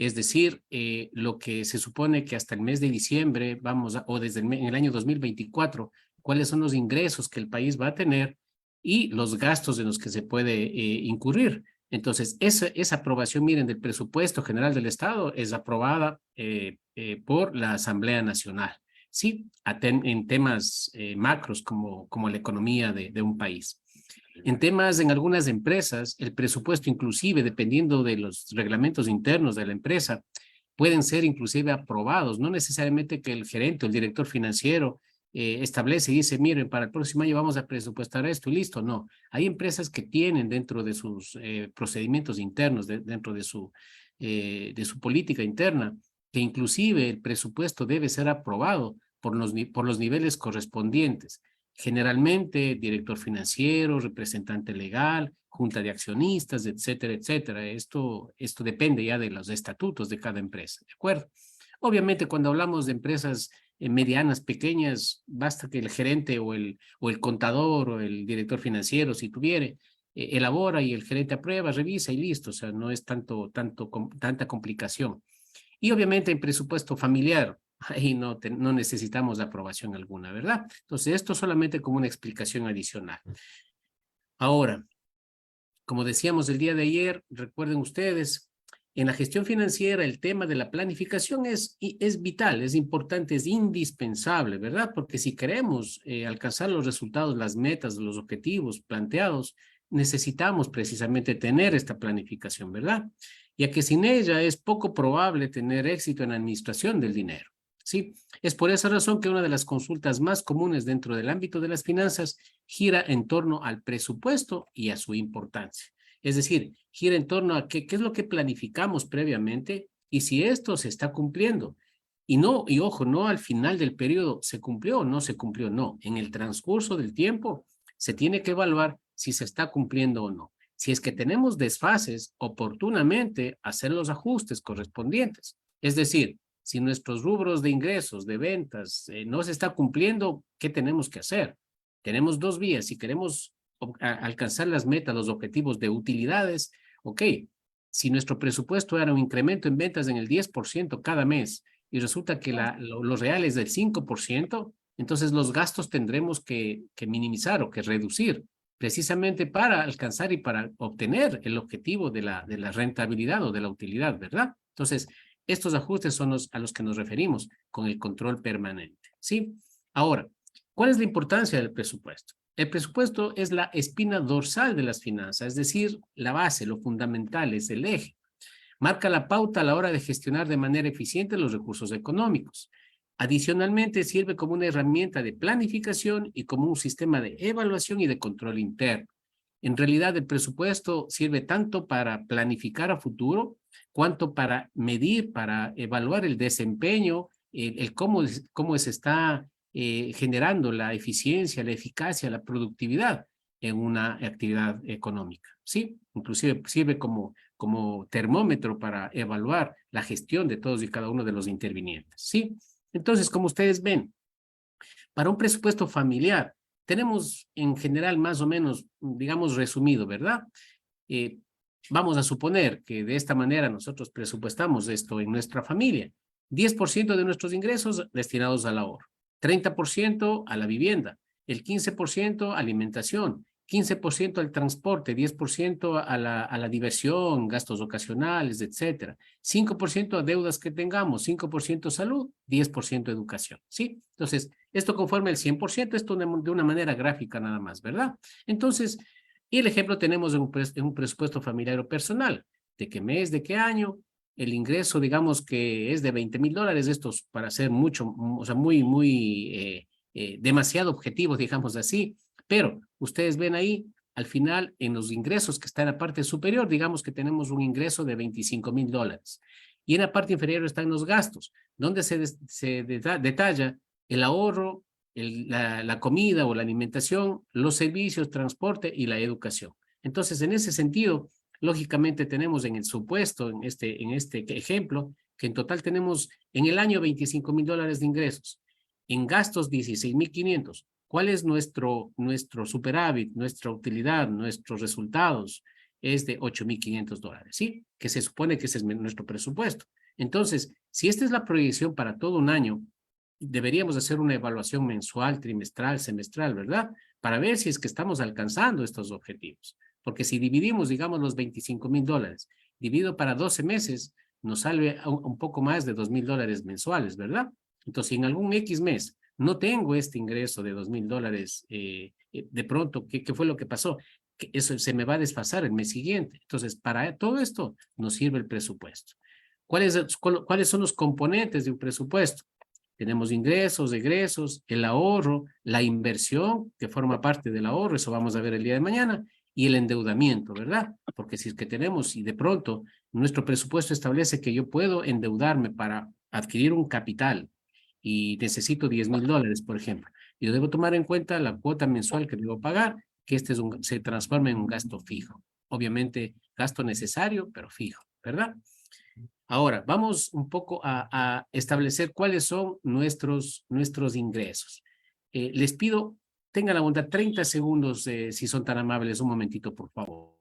Es decir, lo que se supone que hasta el mes de diciembre o desde en el año 2024, cuáles son los ingresos que el país va a tener y los gastos en los que se puede incurrir. Entonces, esa aprobación, miren, del presupuesto general del Estado es aprobada por la Asamblea Nacional, ¿sí? En temas macros como la economía de un país. En algunas empresas, el presupuesto inclusive, dependiendo de los reglamentos internos de la empresa, pueden ser inclusive aprobados, no necesariamente que el gerente o el director financiero establece y dice, miren, para el próximo año vamos a presupuestar esto y listo. No, hay empresas que tienen dentro de sus procedimientos internos, dentro de su política interna, que inclusive el presupuesto debe ser aprobado por los niveles correspondientes. Generalmente, director financiero, representante legal, junta de accionistas, etcétera, etcétera. Esto depende ya de los estatutos de cada empresa, ¿de acuerdo? Obviamente, cuando hablamos de empresas medianas, pequeñas, basta que el gerente o el contador o el director financiero, si tuviere, elabora y el gerente aprueba, revisa y listo. O sea, no es tanta complicación. Y obviamente en presupuesto familiar, ahí no necesitamos aprobación alguna, ¿verdad? Entonces, esto solamente como una explicación adicional. Ahora, como decíamos el día de ayer, recuerden ustedes, en la gestión financiera el tema de la planificación es vital, es importante, es indispensable, ¿verdad? Porque si queremos alcanzar los resultados, las metas, los objetivos planteados, necesitamos precisamente tener esta planificación, ¿verdad? Ya que sin ella es poco probable tener éxito en la administración del dinero, ¿sí? Es por esa razón que una de las consultas más comunes dentro del ámbito de las finanzas gira en torno al presupuesto y a su importancia. Es decir, gira en torno a qué es lo que planificamos previamente y si esto se está cumpliendo. Y ojo, no al final del periodo se cumplió o no se cumplió, no. En el transcurso del tiempo se tiene que evaluar si se está cumpliendo o no. Si es que tenemos desfases, oportunamente hacer los ajustes correspondientes. Es decir, si nuestros rubros de ingresos, de ventas, no se está cumpliendo, ¿qué tenemos que hacer? Tenemos dos vías. Si queremos alcanzar las metas, los objetivos de utilidades, ok, si nuestro presupuesto era un incremento en ventas en el 10% cada mes y resulta que lo real es del 5%, entonces los gastos tendremos que minimizar o que reducir precisamente para alcanzar y para obtener el objetivo de la rentabilidad o de la utilidad, ¿verdad? Entonces, estos ajustes son a los que nos referimos con el control permanente, ¿sí? Ahora, ¿cuál es la importancia del presupuesto? El presupuesto es la espina dorsal de las finanzas, es decir, la base, lo fundamental, es el eje. Marca la pauta a la hora de gestionar de manera eficiente los recursos económicos. Adicionalmente, sirve como una herramienta de planificación y como un sistema de evaluación y de control interno. En realidad, el presupuesto sirve tanto para planificar a futuro, cuanto para medir, para evaluar el desempeño, cómo se está generando la eficiencia, la eficacia, la productividad en una actividad económica, ¿sí? Inclusive sirve como termómetro para evaluar la gestión de todos y cada uno de los intervinientes, ¿sí? Entonces, como ustedes ven, para un presupuesto familiar, tenemos en general más o menos, digamos, resumido, ¿verdad? Eh, Vamos a suponer que de esta manera nosotros presupuestamos esto en nuestra familia. 10% de nuestros ingresos destinados al ahorro, 30% a la vivienda, el 15% a alimentación, 15% al transporte, 10% a la diversión, gastos ocasionales, etcétera. 5% a deudas que tengamos, 5% salud, 10% educación, ¿sí? Entonces, esto conforma el 100%, esto de una manera gráfica nada más, ¿verdad? Entonces, y el ejemplo tenemos en un presupuesto familiar o personal, de qué mes, de qué año, el ingreso, digamos que es de $20,000, estos para ser mucho, o sea, demasiado objetivos, digamos así, pero ustedes ven ahí, al final, en los ingresos que está en la parte superior, digamos que tenemos un ingreso de $25,000. Y en la parte inferior están los gastos, donde se detalla el ahorro, la comida o la alimentación, los servicios, transporte y la educación. Entonces, en ese sentido, lógicamente tenemos en el supuesto, en este ejemplo, que en total tenemos en el año $25,000 de ingresos, en gastos 16,500. ¿Cuál es nuestro superávit, nuestra utilidad, nuestros resultados? es de $8,500, ¿sí? Que se supone que ese es nuestro presupuesto. Entonces, si esta es la proyección para todo un año, deberíamos hacer una evaluación mensual, trimestral, semestral, ¿verdad? Para ver si es que estamos alcanzando estos objetivos. Porque si dividimos, digamos, los $25,000, dividido para 12 meses, nos sale un poco más de $2,000 mensuales, ¿verdad? Entonces, si en algún X mes no tengo este ingreso de $2,000, de pronto, ¿qué fue lo que pasó? Que eso se me va a desfasar el mes siguiente. Entonces, para todo esto nos sirve el presupuesto. ¿Cuáles son los componentes de un presupuesto? Tenemos ingresos, egresos, el ahorro, la inversión, que forma parte del ahorro, eso vamos a ver el día de mañana, y el endeudamiento, ¿verdad? Porque si es que tenemos, y de pronto nuestro presupuesto establece que yo puedo endeudarme para adquirir un capital y necesito $10,000, por ejemplo, yo debo tomar en cuenta la cuota mensual que debo pagar, que se transforma en un gasto fijo. Obviamente, gasto necesario, pero fijo, ¿verdad? Ahora, vamos un poco a establecer cuáles son nuestros ingresos. Les pido, tengan la bondad, 30 segundos, si son tan amables, un momentito, por favor.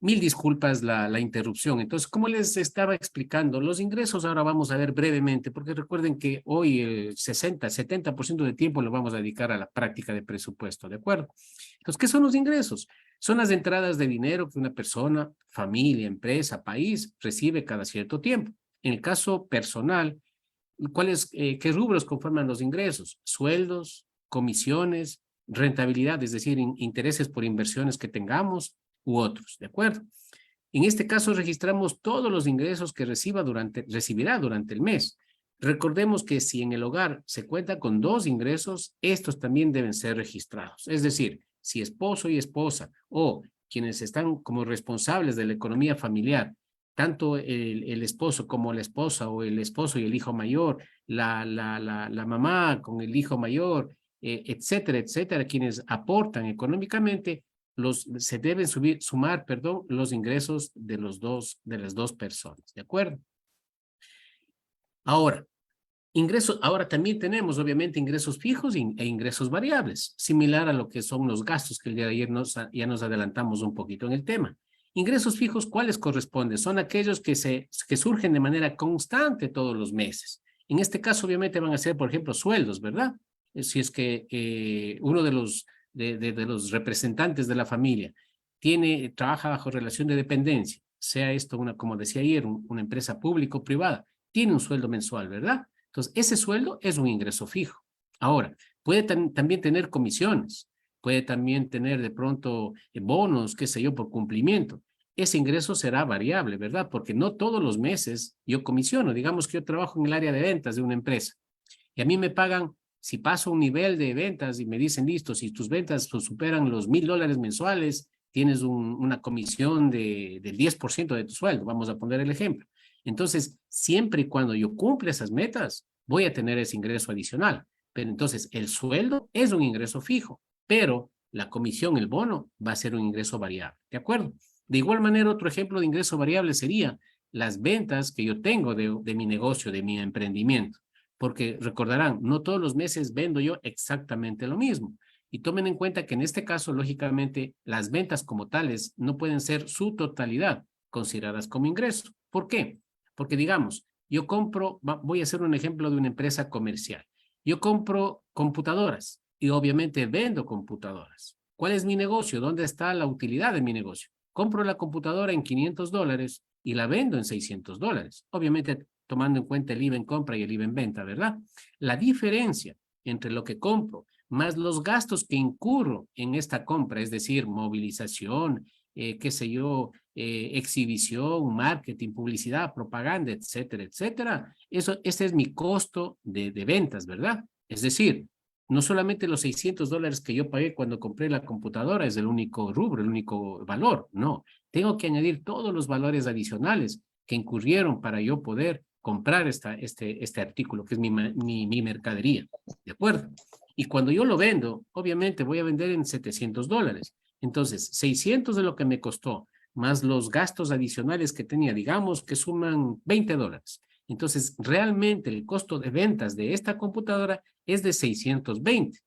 Mil disculpas la interrupción. Entonces, como les estaba explicando, los ingresos ahora vamos a ver brevemente, porque recuerden que hoy el 70% de tiempo lo vamos a dedicar a la práctica de presupuesto, ¿de acuerdo? Entonces, ¿qué son los ingresos? Son las entradas de dinero que una persona, familia, empresa, país recibe cada cierto tiempo. En el caso personal, ¿qué rubros conforman los ingresos? Sueldos, comisiones, rentabilidad, es decir, intereses por inversiones que tengamos u otros, ¿de acuerdo? En este caso registramos todos los ingresos que recibirá durante el mes. Recordemos que si en el hogar se cuenta con 2 ingresos, estos también deben ser registrados. Es decir, si esposo y esposa o quienes están como responsables de la economía familiar, tanto el esposo como la esposa o el esposo y el hijo mayor, la mamá con el hijo mayor, etcétera, etcétera, quienes aportan económicamente, se deben sumar, perdón, los ingresos de las dos personas, ¿de acuerdo? Ahora también tenemos obviamente ingresos fijos e ingresos variables, similar a lo que son los gastos que el día de ayer ya nos adelantamos un poquito en el tema. Ingresos fijos, ¿cuáles corresponden? Son aquellos que surgen de manera constante todos los meses. En este caso obviamente van a ser, por ejemplo, sueldos, ¿verdad? Si es que uno de los representantes de la familia trabaja bajo relación de dependencia, sea esto como decía ayer, una empresa pública o privada, tiene un sueldo mensual, ¿verdad? Entonces, ese sueldo es un ingreso fijo. Ahora, puede también tener comisiones, puede también tener de pronto bonos, qué sé yo, por cumplimiento. Ese ingreso será variable, ¿verdad? Porque no todos los meses yo comisiono. Digamos que yo trabajo en el área de ventas de una empresa y a mí me pagan, si paso un nivel de ventas y me dicen, listo, si tus ventas superan los $1,000 mensuales, tienes una comisión del 10% de tu sueldo. Vamos a poner el ejemplo. Entonces, siempre y cuando yo cumpla esas metas, voy a tener ese ingreso adicional. Pero entonces, el sueldo es un ingreso fijo, pero la comisión, el bono, va a ser un ingreso variable. ¿De acuerdo? De igual manera, otro ejemplo de ingreso variable sería las ventas que yo tengo de mi negocio, de mi emprendimiento. Porque recordarán, no todos los meses vendo yo exactamente lo mismo. Y tomen en cuenta que en este caso, lógicamente, las ventas como tales no pueden ser su totalidad consideradas como ingreso. ¿Por qué? Porque digamos, yo voy a hacer un ejemplo de una empresa comercial. Yo compro computadoras y obviamente vendo computadoras. ¿Cuál es mi negocio? ¿Dónde está la utilidad de mi negocio? Compro la computadora en $500 y la vendo en $600. Obviamente tomando en cuenta el IVA en compra y el IVA en venta, ¿verdad? La diferencia entre lo que compro más los gastos que incurro en esta compra, es decir, movilización, qué sé yo, exhibición, marketing, publicidad, propaganda, etcétera, etcétera. Ese es mi costo de ventas, ¿verdad? Es decir, no solamente los $600 que yo pagué cuando compré la computadora es el único rubro, el único valor, no. Tengo que añadir todos los valores adicionales que incurrieron para yo poder comprar este artículo, que es mi mercadería, ¿de acuerdo? Y cuando yo lo vendo, obviamente voy a vender en $700. Entonces, 600 de lo que me costó, más los gastos adicionales que tenía, digamos que suman $20. Entonces, realmente el costo de ventas de esta computadora es de 620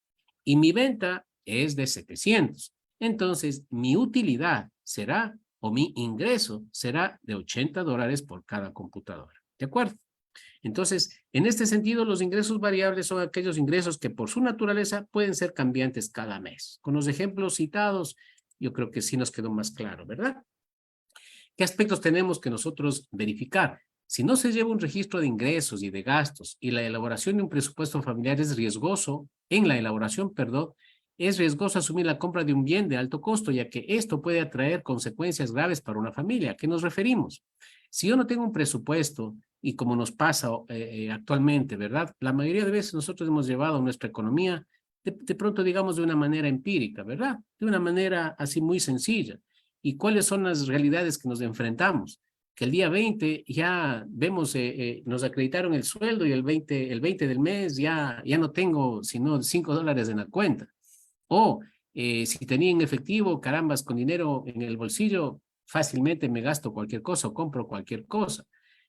y mi venta es de 700. Entonces, mi utilidad será, o mi ingreso será de $80 por cada computadora. ¿De acuerdo? Entonces, en este sentido, los ingresos variables son aquellos ingresos que por su naturaleza pueden ser cambiantes cada mes. Con los ejemplos citados, yo creo que sí nos quedó más claro, ¿verdad? ¿Qué aspectos tenemos que nosotros verificar? Si no se lleva un registro de ingresos y de gastos y la elaboración de un presupuesto familiar es riesgoso, en la elaboración, perdón, es riesgoso asumir la compra de un bien de alto costo, ya que esto puede atraer consecuencias graves para una familia. ¿A qué nos referimos? Si yo no tengo un presupuesto, y como nos pasa actualmente, ¿verdad? La mayoría de veces nosotros hemos llevado nuestra economía de pronto, digamos, de una manera empírica, ¿verdad? De una manera así muy sencilla. ¿Y cuáles son las realidades que nos enfrentamos? Que el día 20 ya vemos, nos acreditaron el sueldo y el 20 del mes ya no tengo sino $5 en la cuenta. O si tenía en efectivo, carambas, con dinero en el bolsillo, fácilmente me gasto cualquier cosa o compro cualquier cosa.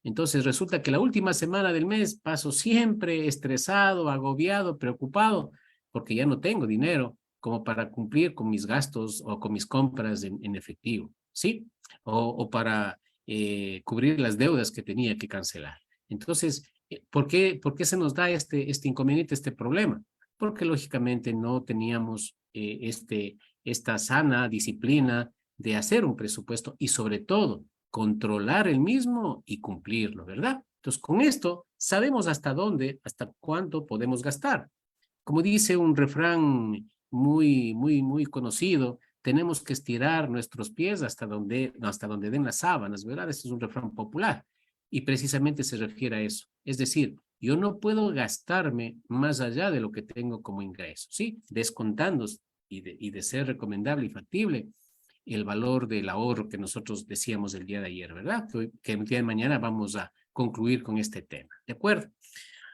Entonces resulta que la última semana del mes paso siempre estresado, agobiado, preocupado, porque ya no tengo dinero como para cumplir con mis gastos o con mis compras en efectivo, ¿sí? O para cubrir las deudas que tenía que cancelar. Entonces, ¿por qué se nos da este inconveniente, este problema? Porque lógicamente no teníamos esta sana disciplina de hacer un presupuesto y sobre todo controlar el mismo y cumplirlo, ¿verdad? Entonces, con esto sabemos hasta dónde, hasta cuánto podemos gastar. Como dice un refrán muy conocido, tenemos que estirar nuestros pies hasta donde den las sábanas, ¿verdad? Ese es un refrán popular y precisamente se refiere a eso. Es decir, yo no puedo gastarme más allá de lo que tengo como ingreso, ¿sí? Descontando y de ser recomendable y factible el valor del ahorro que nosotros decíamos el día de ayer, ¿verdad? Que el día de mañana vamos a concluir con este tema, ¿de acuerdo?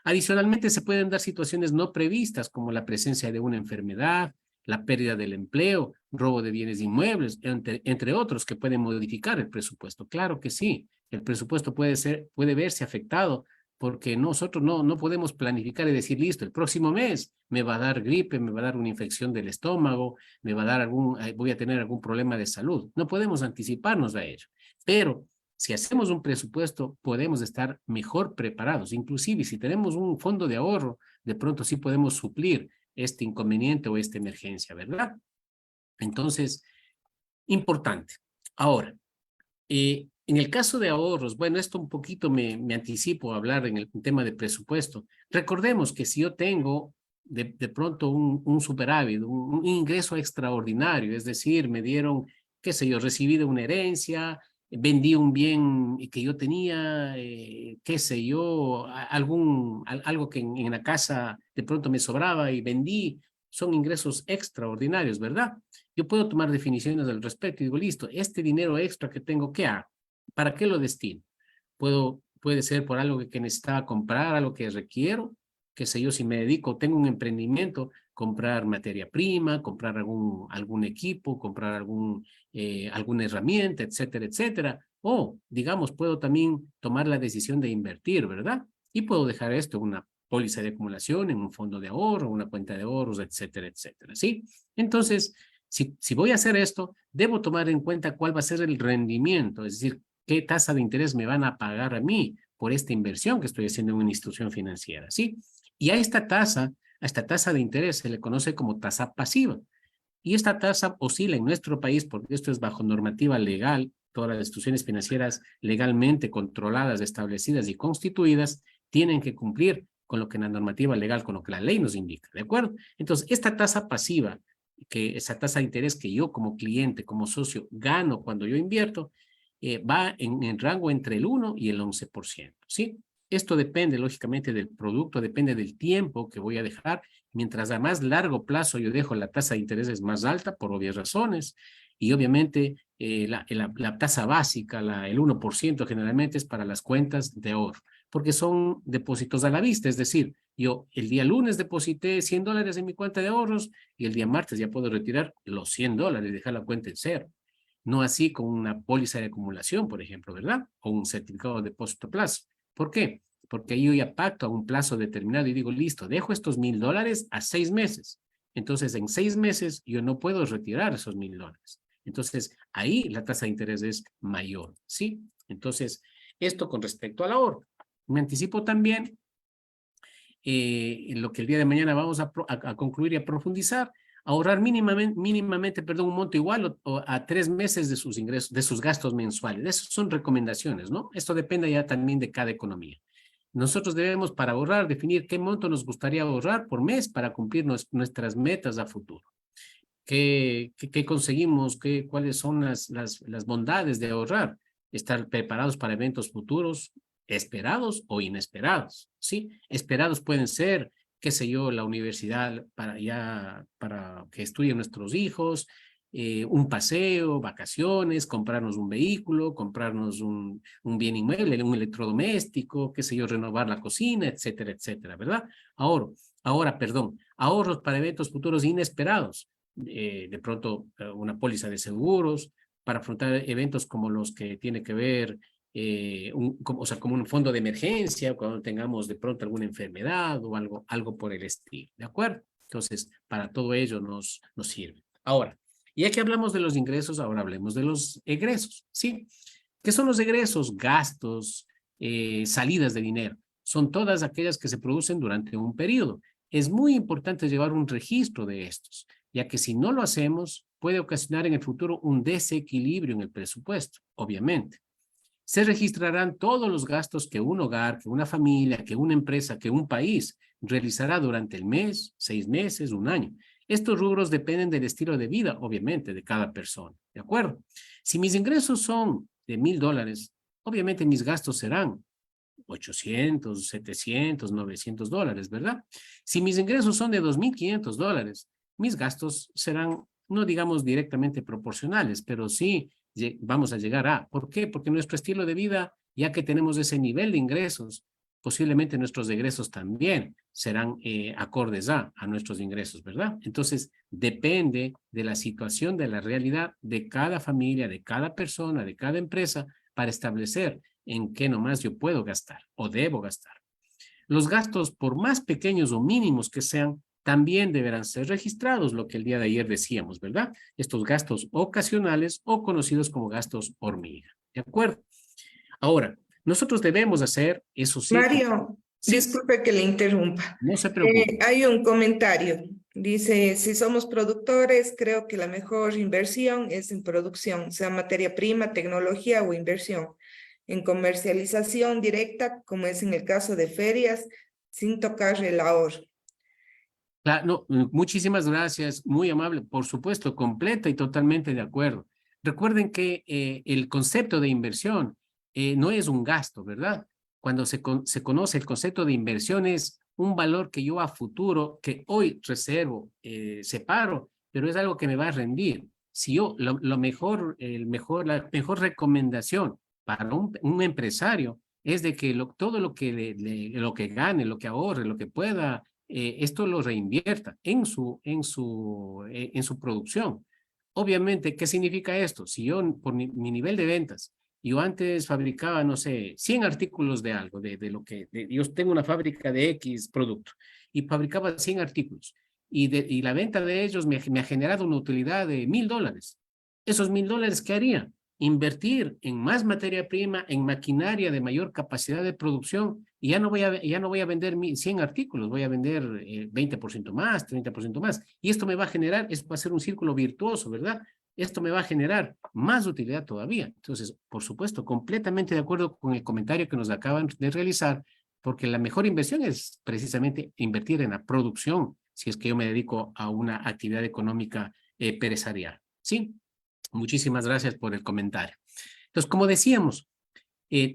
Adicionalmente, se pueden dar situaciones no previstas, como la presencia de una enfermedad, la pérdida del empleo, robo de bienes inmuebles, entre otros, que pueden modificar el presupuesto. Claro que sí, el presupuesto puede verse afectado porque nosotros no podemos planificar y decir, listo, el próximo mes me va a dar gripe, me va a dar una infección del estómago, me va a dar voy a tener algún problema de salud. No podemos anticiparnos a ello. Pero si hacemos un presupuesto, podemos estar mejor preparados. Inclusive, si tenemos un fondo de ahorro, de pronto sí podemos suplir este inconveniente o esta emergencia, ¿verdad? Entonces, importante. Ahora, en el caso de ahorros, bueno, esto un poquito me anticipo a hablar en el tema de presupuesto. Recordemos que si yo tengo de pronto un superávit, un ingreso extraordinario, es decir, me dieron, qué sé yo, recibí de una herencia, vendí un bien que yo tenía, qué sé yo, algo que en la casa de pronto me sobraba y vendí, son ingresos extraordinarios, ¿verdad? Yo puedo tomar definiciones al respecto y digo, listo, este dinero extra que tengo, ¿qué hago? ¿Para qué lo destino? Puede ser por algo que necesitaba comprar, algo que requiero, qué sé yo, si me dedico, tengo un emprendimiento, comprar materia prima, comprar algún equipo, comprar alguna herramienta, etcétera, etcétera. O, digamos, puedo también tomar la decisión de invertir, ¿verdad? Y puedo dejar esto en una póliza de acumulación, en un fondo de ahorro, una cuenta de ahorros, etcétera, etcétera, ¿sí? Entonces, si voy a hacer esto, debo tomar en cuenta cuál va a ser el rendimiento, es decir, qué tasa de interés me van a pagar a mí por esta inversión que estoy haciendo en una institución financiera, ¿sí? Y a esta tasa de interés se le conoce como tasa pasiva. Y esta tasa oscila en nuestro país, porque esto es bajo normativa legal, todas las instituciones financieras legalmente controladas, establecidas y constituidas tienen que cumplir con lo que la normativa legal, con lo que la ley nos indica, ¿de acuerdo? Entonces, esta tasa pasiva, que esa tasa de interés que yo como cliente, como socio, gano cuando yo invierto, va en rango entre el 1 y el 11%, ¿sí? Esto depende, lógicamente, del producto, depende del tiempo que voy a dejar. Mientras a más largo plazo yo dejo la tasa de interés es más alta, por obvias razones. Y obviamente la tasa básica, el 1% generalmente es para las cuentas de ahorro, porque son depósitos a la vista, es decir, yo el día lunes deposité $100 en mi cuenta de ahorros y el día martes ya puedo retirar los $100 y dejar la cuenta en cero. No así con una póliza de acumulación, por ejemplo, ¿verdad? O un certificado de depósito a plazo. ¿Por qué? Porque yo ya pacto a un plazo determinado y digo, listo, dejo estos $1,000 a 6 meses. Entonces, en 6 meses yo no puedo retirar esos $1,000. Entonces, ahí la tasa de interés es mayor, ¿sí? Entonces, esto con respecto al ahorro. Me anticipo también en lo que el día de mañana vamos a concluir y a profundizar, ahorrar mínimamente, un monto igual o a 3 meses de sus ingresos, de sus gastos mensuales. Esas son recomendaciones, ¿no? Esto depende ya también de cada economía. Nosotros debemos, para ahorrar, definir qué monto nos gustaría ahorrar por mes para cumplir nuestras metas a futuro. ¿Qué conseguimos? ¿Cuáles son las bondades de ahorrar? Estar preparados para eventos futuros, esperados o inesperados, ¿sí? Esperados pueden ser, qué sé yo, la universidad para que estudien nuestros hijos, un paseo, vacaciones, comprarnos un vehículo, comprarnos un bien inmueble, un electrodoméstico, qué sé yo, renovar la cocina, etcétera, etcétera, ¿verdad? Ahorros para eventos futuros inesperados, de pronto una póliza de seguros para afrontar eventos como los que tiene que ver, como un fondo de emergencia, cuando tengamos de pronto alguna enfermedad o algo por el estilo, ¿de acuerdo? Entonces, para todo ello nos sirve. Ahora, ya que hablamos de los ingresos, ahora hablemos de los egresos, ¿sí? ¿Qué son los egresos? Gastos, salidas de dinero. Son todas aquellas que se producen durante un periodo. Es muy importante llevar un registro de estos, ya que si no lo hacemos, puede ocasionar en el futuro un desequilibrio en el presupuesto, obviamente. Se registrarán todos los gastos que un hogar, que una familia, que una empresa, que un país realizará durante el mes, 6 meses, un año. Estos rubros dependen del estilo de vida, obviamente, de cada persona, ¿de acuerdo? Si mis ingresos son de $1,000, obviamente mis gastos serán 800, 700, $900, ¿verdad? Si mis ingresos son de $2,500, mis gastos serán, no digamos directamente proporcionales, pero sí vamos a llegar a. ¿Por qué? Porque nuestro estilo de vida, ya que tenemos ese nivel de ingresos, posiblemente nuestros egresos también serán acordes a nuestros ingresos, ¿verdad? Entonces, depende de la situación, de la realidad de cada familia, de cada persona, de cada empresa, para establecer en qué nomás yo puedo gastar o debo gastar. Los gastos, por más pequeños o mínimos que sean, también deberán ser registrados, lo que el día de ayer decíamos, ¿verdad? Estos gastos ocasionales o conocidos como gastos hormiga, ¿de acuerdo? Ahora, nosotros debemos hacer, eso sí, Mario, sí, disculpe que le interrumpa. no se preocupe. Hay un comentario. Dice, si somos productores, creo que la mejor inversión es en producción, sea materia prima, tecnología o inversión. En comercialización directa, como es en el caso de ferias, sin tocar el ahorro. Claro, no, muchísimas gracias, muy amable, por supuesto, completa y totalmente de acuerdo. Recuerden que el concepto de inversión no es un gasto, ¿verdad? Cuando se conoce el concepto de inversión es un valor que yo a futuro, que hoy reservo, separo, pero es algo que me va a rendir. Si yo, lo mejor, la mejor recomendación para un empresario es de que todo lo que gane, lo que ahorre, lo que pueda esto lo reinvierta en su producción. Obviamente, ¿qué significa esto? Si yo, por mi nivel de ventas, yo antes fabricaba, no sé, 100 artículos de algo, yo tengo una fábrica de X producto y fabricaba 100 artículos y la venta de ellos me ha generado una utilidad de $1,000. Esos $1,000, ¿qué haría? Invertir en más materia prima, en maquinaria de mayor capacidad de producción, y ya no voy a vender 100 artículos, voy a vender 20% más, 30% más. Y esto me va a generar, esto va a ser un círculo virtuoso, ¿verdad? Esto me va a generar más utilidad todavía. Entonces, por supuesto, completamente de acuerdo con el comentario que nos acaban de realizar, porque la mejor inversión es precisamente invertir en la producción, si es que yo me dedico a una actividad económica empresarial. ¿Sí? Muchísimas gracias por el comentario. Entonces, como decíamos,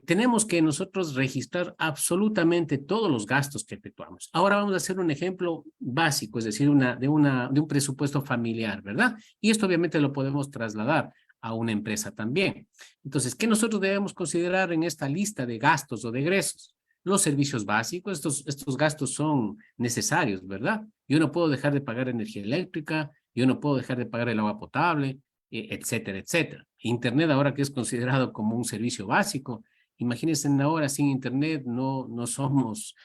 tenemos que nosotros registrar absolutamente todos los gastos que efectuamos. Ahora vamos a hacer un ejemplo básico, es decir, de un presupuesto familiar, ¿verdad? Y esto obviamente lo podemos trasladar a una empresa también. Entonces, ¿qué nosotros debemos considerar en esta lista de gastos o de egresos? Los servicios básicos, estos gastos son necesarios, ¿verdad? Yo no puedo dejar de pagar energía eléctrica, yo no puedo dejar de pagar el agua potable, etcétera, etcétera. Internet ahora que es considerado como un servicio básico, imagínense ahora sin Internet no somos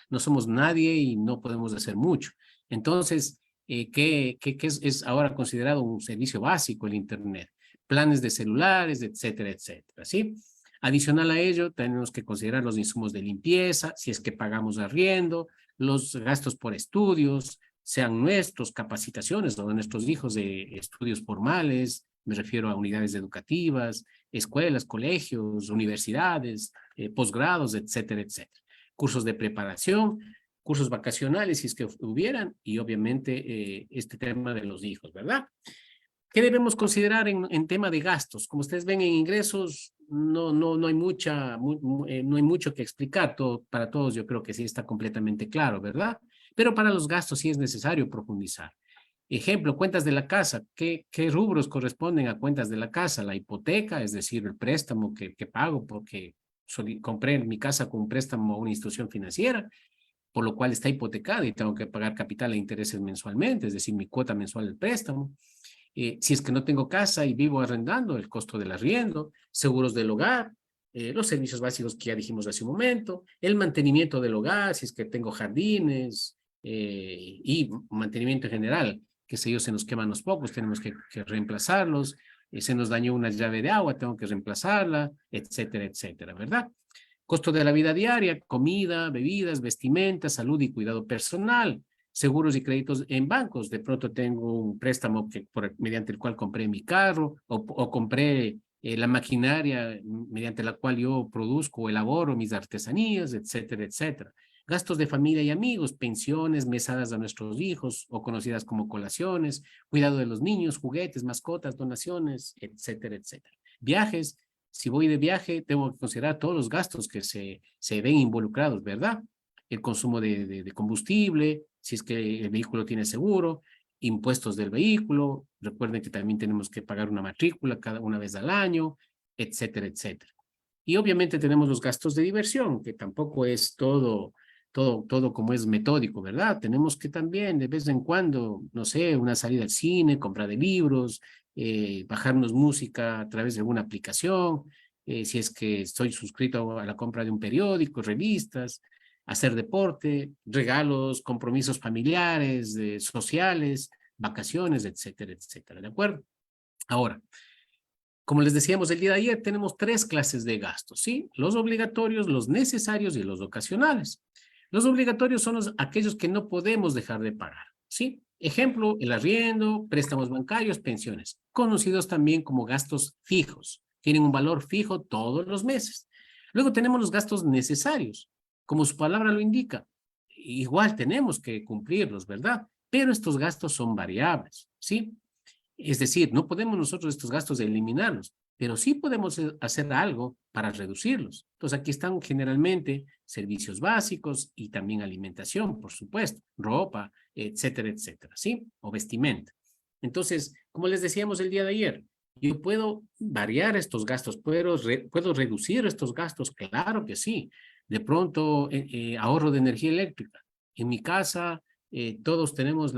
nadie y no podemos hacer mucho. Entonces, ¿qué es ahora considerado un servicio básico el Internet? Planes de celulares, etcétera, etcétera, ¿sí? Adicional a ello, tenemos que considerar los insumos de limpieza, si es que pagamos arriendo, los gastos por estudios, sean nuestros, capacitaciones o de nuestros hijos de estudios formales, me refiero a unidades educativas, escuelas, colegios, universidades, posgrados, etcétera, etcétera. Cursos de preparación, cursos vacacionales, si es que hubieran, y obviamente este tema de los hijos, ¿verdad? ¿Qué debemos considerar en tema de gastos? Como ustedes ven en ingresos, no hay no hay mucho que explicar. Para todos yo creo que sí está completamente claro, ¿verdad? Pero para los gastos sí es necesario profundizar. Ejemplo, cuentas de la casa. ¿Qué rubros corresponden a cuentas de la casa? La hipoteca, es decir, el préstamo que pago porque compré mi casa con un préstamo a una institución financiera, por lo cual está hipotecada y tengo que pagar capital e intereses mensualmente, es decir, mi cuota mensual del préstamo. Si es que no tengo casa y vivo arrendando, el costo del arriendo, seguros del hogar, los servicios básicos que ya dijimos hace un momento, el mantenimiento del hogar, si es que tengo jardines y mantenimiento en general, que sé yo, se nos queman los pocos, tenemos que reemplazarlos, se nos dañó una llave de agua, tengo que reemplazarla, etcétera, etcétera, ¿verdad? Costo de la vida diaria, comida, bebidas, vestimenta, salud y cuidado personal, seguros y créditos en bancos. De pronto tengo un préstamo mediante el cual compré mi carro o compré la maquinaria mediante la cual yo produzco o elaboro mis artesanías, etcétera, etcétera. Gastos de familia y amigos, pensiones, mesadas a nuestros hijos o conocidas como colaciones, cuidado de los niños, juguetes, mascotas, donaciones, etcétera, etcétera. Viajes, si voy de viaje, tengo que considerar todos los gastos que se ven involucrados, ¿verdad? El consumo de combustible, si es que el vehículo tiene seguro, impuestos del vehículo, recuerden que también tenemos que pagar una matrícula cada una vez al año, etcétera, etcétera. Y obviamente tenemos los gastos de diversión, que tampoco es todo como es metódico, ¿verdad? Tenemos que también de vez en cuando, no sé, una salida al cine, compra de libros, bajarnos música a través de alguna aplicación, si es que estoy suscrito a la compra de un periódico, revistas, hacer deporte, regalos, compromisos familiares, sociales, vacaciones, etcétera, etcétera, ¿de acuerdo? Ahora, como les decíamos el día de ayer, tenemos 3 clases de gastos, ¿sí? Los obligatorios, los necesarios y los ocasionales. Los obligatorios son aquellos que no podemos dejar de pagar, ¿sí? Ejemplo, el arriendo, préstamos bancarios, pensiones, conocidos también como gastos fijos. Tienen un valor fijo todos los meses. Luego tenemos los gastos necesarios, como su palabra lo indica. Igual tenemos que cumplirlos, ¿verdad? Pero estos gastos son variables, ¿sí? Es decir, no podemos nosotros estos gastos eliminarlos, pero sí podemos hacer algo para reducirlos. Entonces, aquí están generalmente servicios básicos y también alimentación, por supuesto, ropa, etcétera, etcétera, ¿sí? O vestimenta. Entonces, como les decíamos el día de ayer, yo puedo variar estos gastos, puedo reducir estos gastos, claro que sí. De pronto, ahorro de energía eléctrica. En mi casa, todos tenemos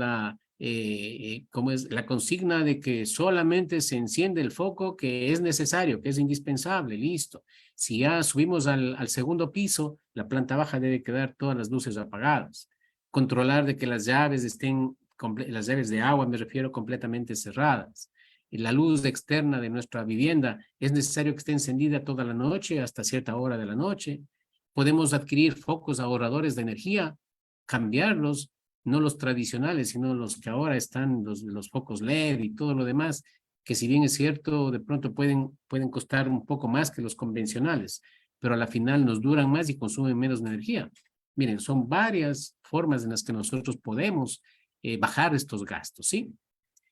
como es la consigna de que solamente se enciende el foco que es necesario, que es indispensable, listo. Si ya subimos al segundo piso, la planta baja debe quedar todas las luces apagadas. Controlar de que las llaves las llaves de agua me refiero completamente cerradas. Y la luz externa de nuestra vivienda es necesario que esté encendida toda la noche hasta cierta hora de la noche. Podemos adquirir focos ahorradores de energía, cambiarlos, no los tradicionales, sino los que ahora están, los focos LED y todo lo demás, que si bien es cierto, de pronto pueden costar un poco más que los convencionales, pero a la final nos duran más y consumen menos energía. Miren, son varias formas en las que nosotros podemos bajar estos gastos, ¿sí?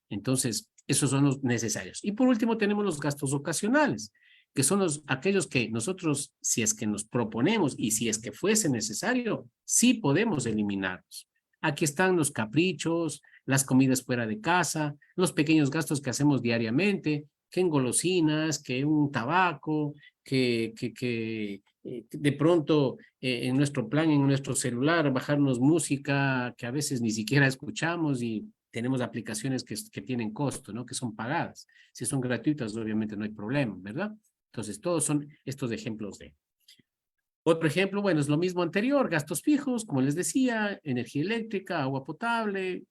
Entonces, esos son los necesarios. Y por último tenemos los gastos ocasionales, que son aquellos que nosotros, si es que nos proponemos y si es que fuese necesario, sí podemos eliminarlos. Aquí están los caprichos, las comidas fuera de casa, los pequeños gastos que hacemos diariamente, que en golosinas, que un tabaco, que de pronto en nuestro plan, en nuestro celular, bajarnos música que a veces ni siquiera escuchamos y tenemos aplicaciones que tienen costo, ¿no? Que son pagadas. Si son gratuitas, obviamente no hay problema, ¿verdad? Entonces, todos son estos ejemplos de. Otro ejemplo, bueno, es lo mismo anterior, gastos fijos, como les decía, energía eléctrica, agua potable,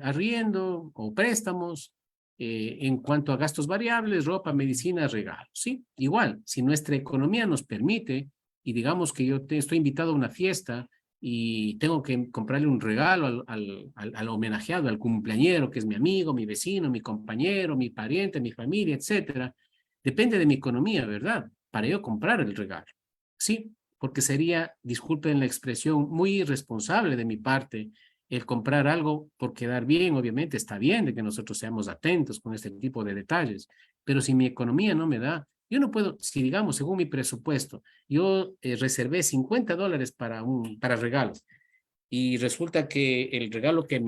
arriendo o préstamos. En cuanto a gastos variables, ropa, medicina, regalos, ¿sí? Igual, si nuestra economía nos permite, y digamos que yo estoy invitado a una fiesta y tengo que comprarle un regalo al homenajeado, al cumpleañero, que es mi amigo, mi vecino, mi compañero, mi pariente, mi familia, etcétera, depende de mi economía, ¿verdad? Para yo comprar el regalo, ¿sí? Porque sería, disculpen la expresión, muy irresponsable de mi parte el comprar algo por quedar bien. Obviamente está bien de que nosotros seamos atentos con este tipo de detalles, pero si mi economía no me da, yo no puedo, si digamos, según mi presupuesto, yo reservé $50 para regalos y resulta que el regalo que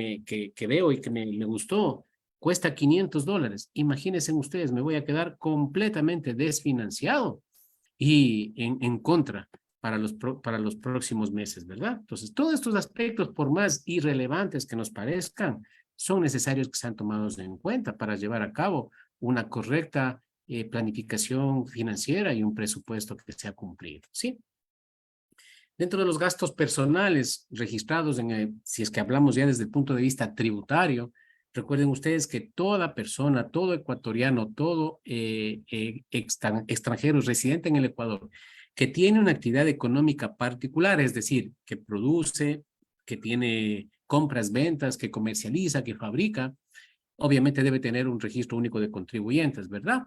veo y que me gustó cuesta $500. Imagínense ustedes, me voy a quedar completamente desfinanciado y en contra para los próximos meses, ¿verdad? Entonces, todos estos aspectos, por más irrelevantes que nos parezcan, son necesarios que sean tomados en cuenta para llevar a cabo una correcta planificación financiera y un presupuesto que sea cumplido, ¿sí? Dentro de los gastos personales registrados, si es que hablamos ya desde el punto de vista tributario, recuerden ustedes que toda persona, todo ecuatoriano, todo extranjero residente en el Ecuador, que tiene una actividad económica particular, es decir, que produce, que tiene compras, ventas, que comercializa, que fabrica, obviamente debe tener un registro único de contribuyentes, ¿verdad?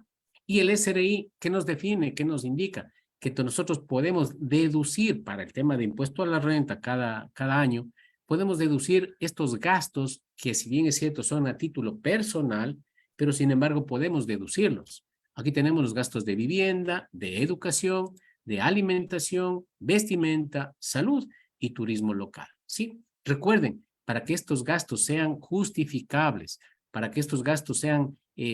Y el SRI, ¿qué nos define? ¿Qué nos indica? Que nosotros podemos deducir para el tema de impuesto a la renta cada año, podemos deducir estos gastos que, si bien es cierto, son a título personal, pero sin embargo podemos deducirlos. Aquí tenemos los gastos de vivienda, de educación, de alimentación, vestimenta, salud y turismo local, ¿sí? Recuerden, para que estos gastos sean justificables, para que estos gastos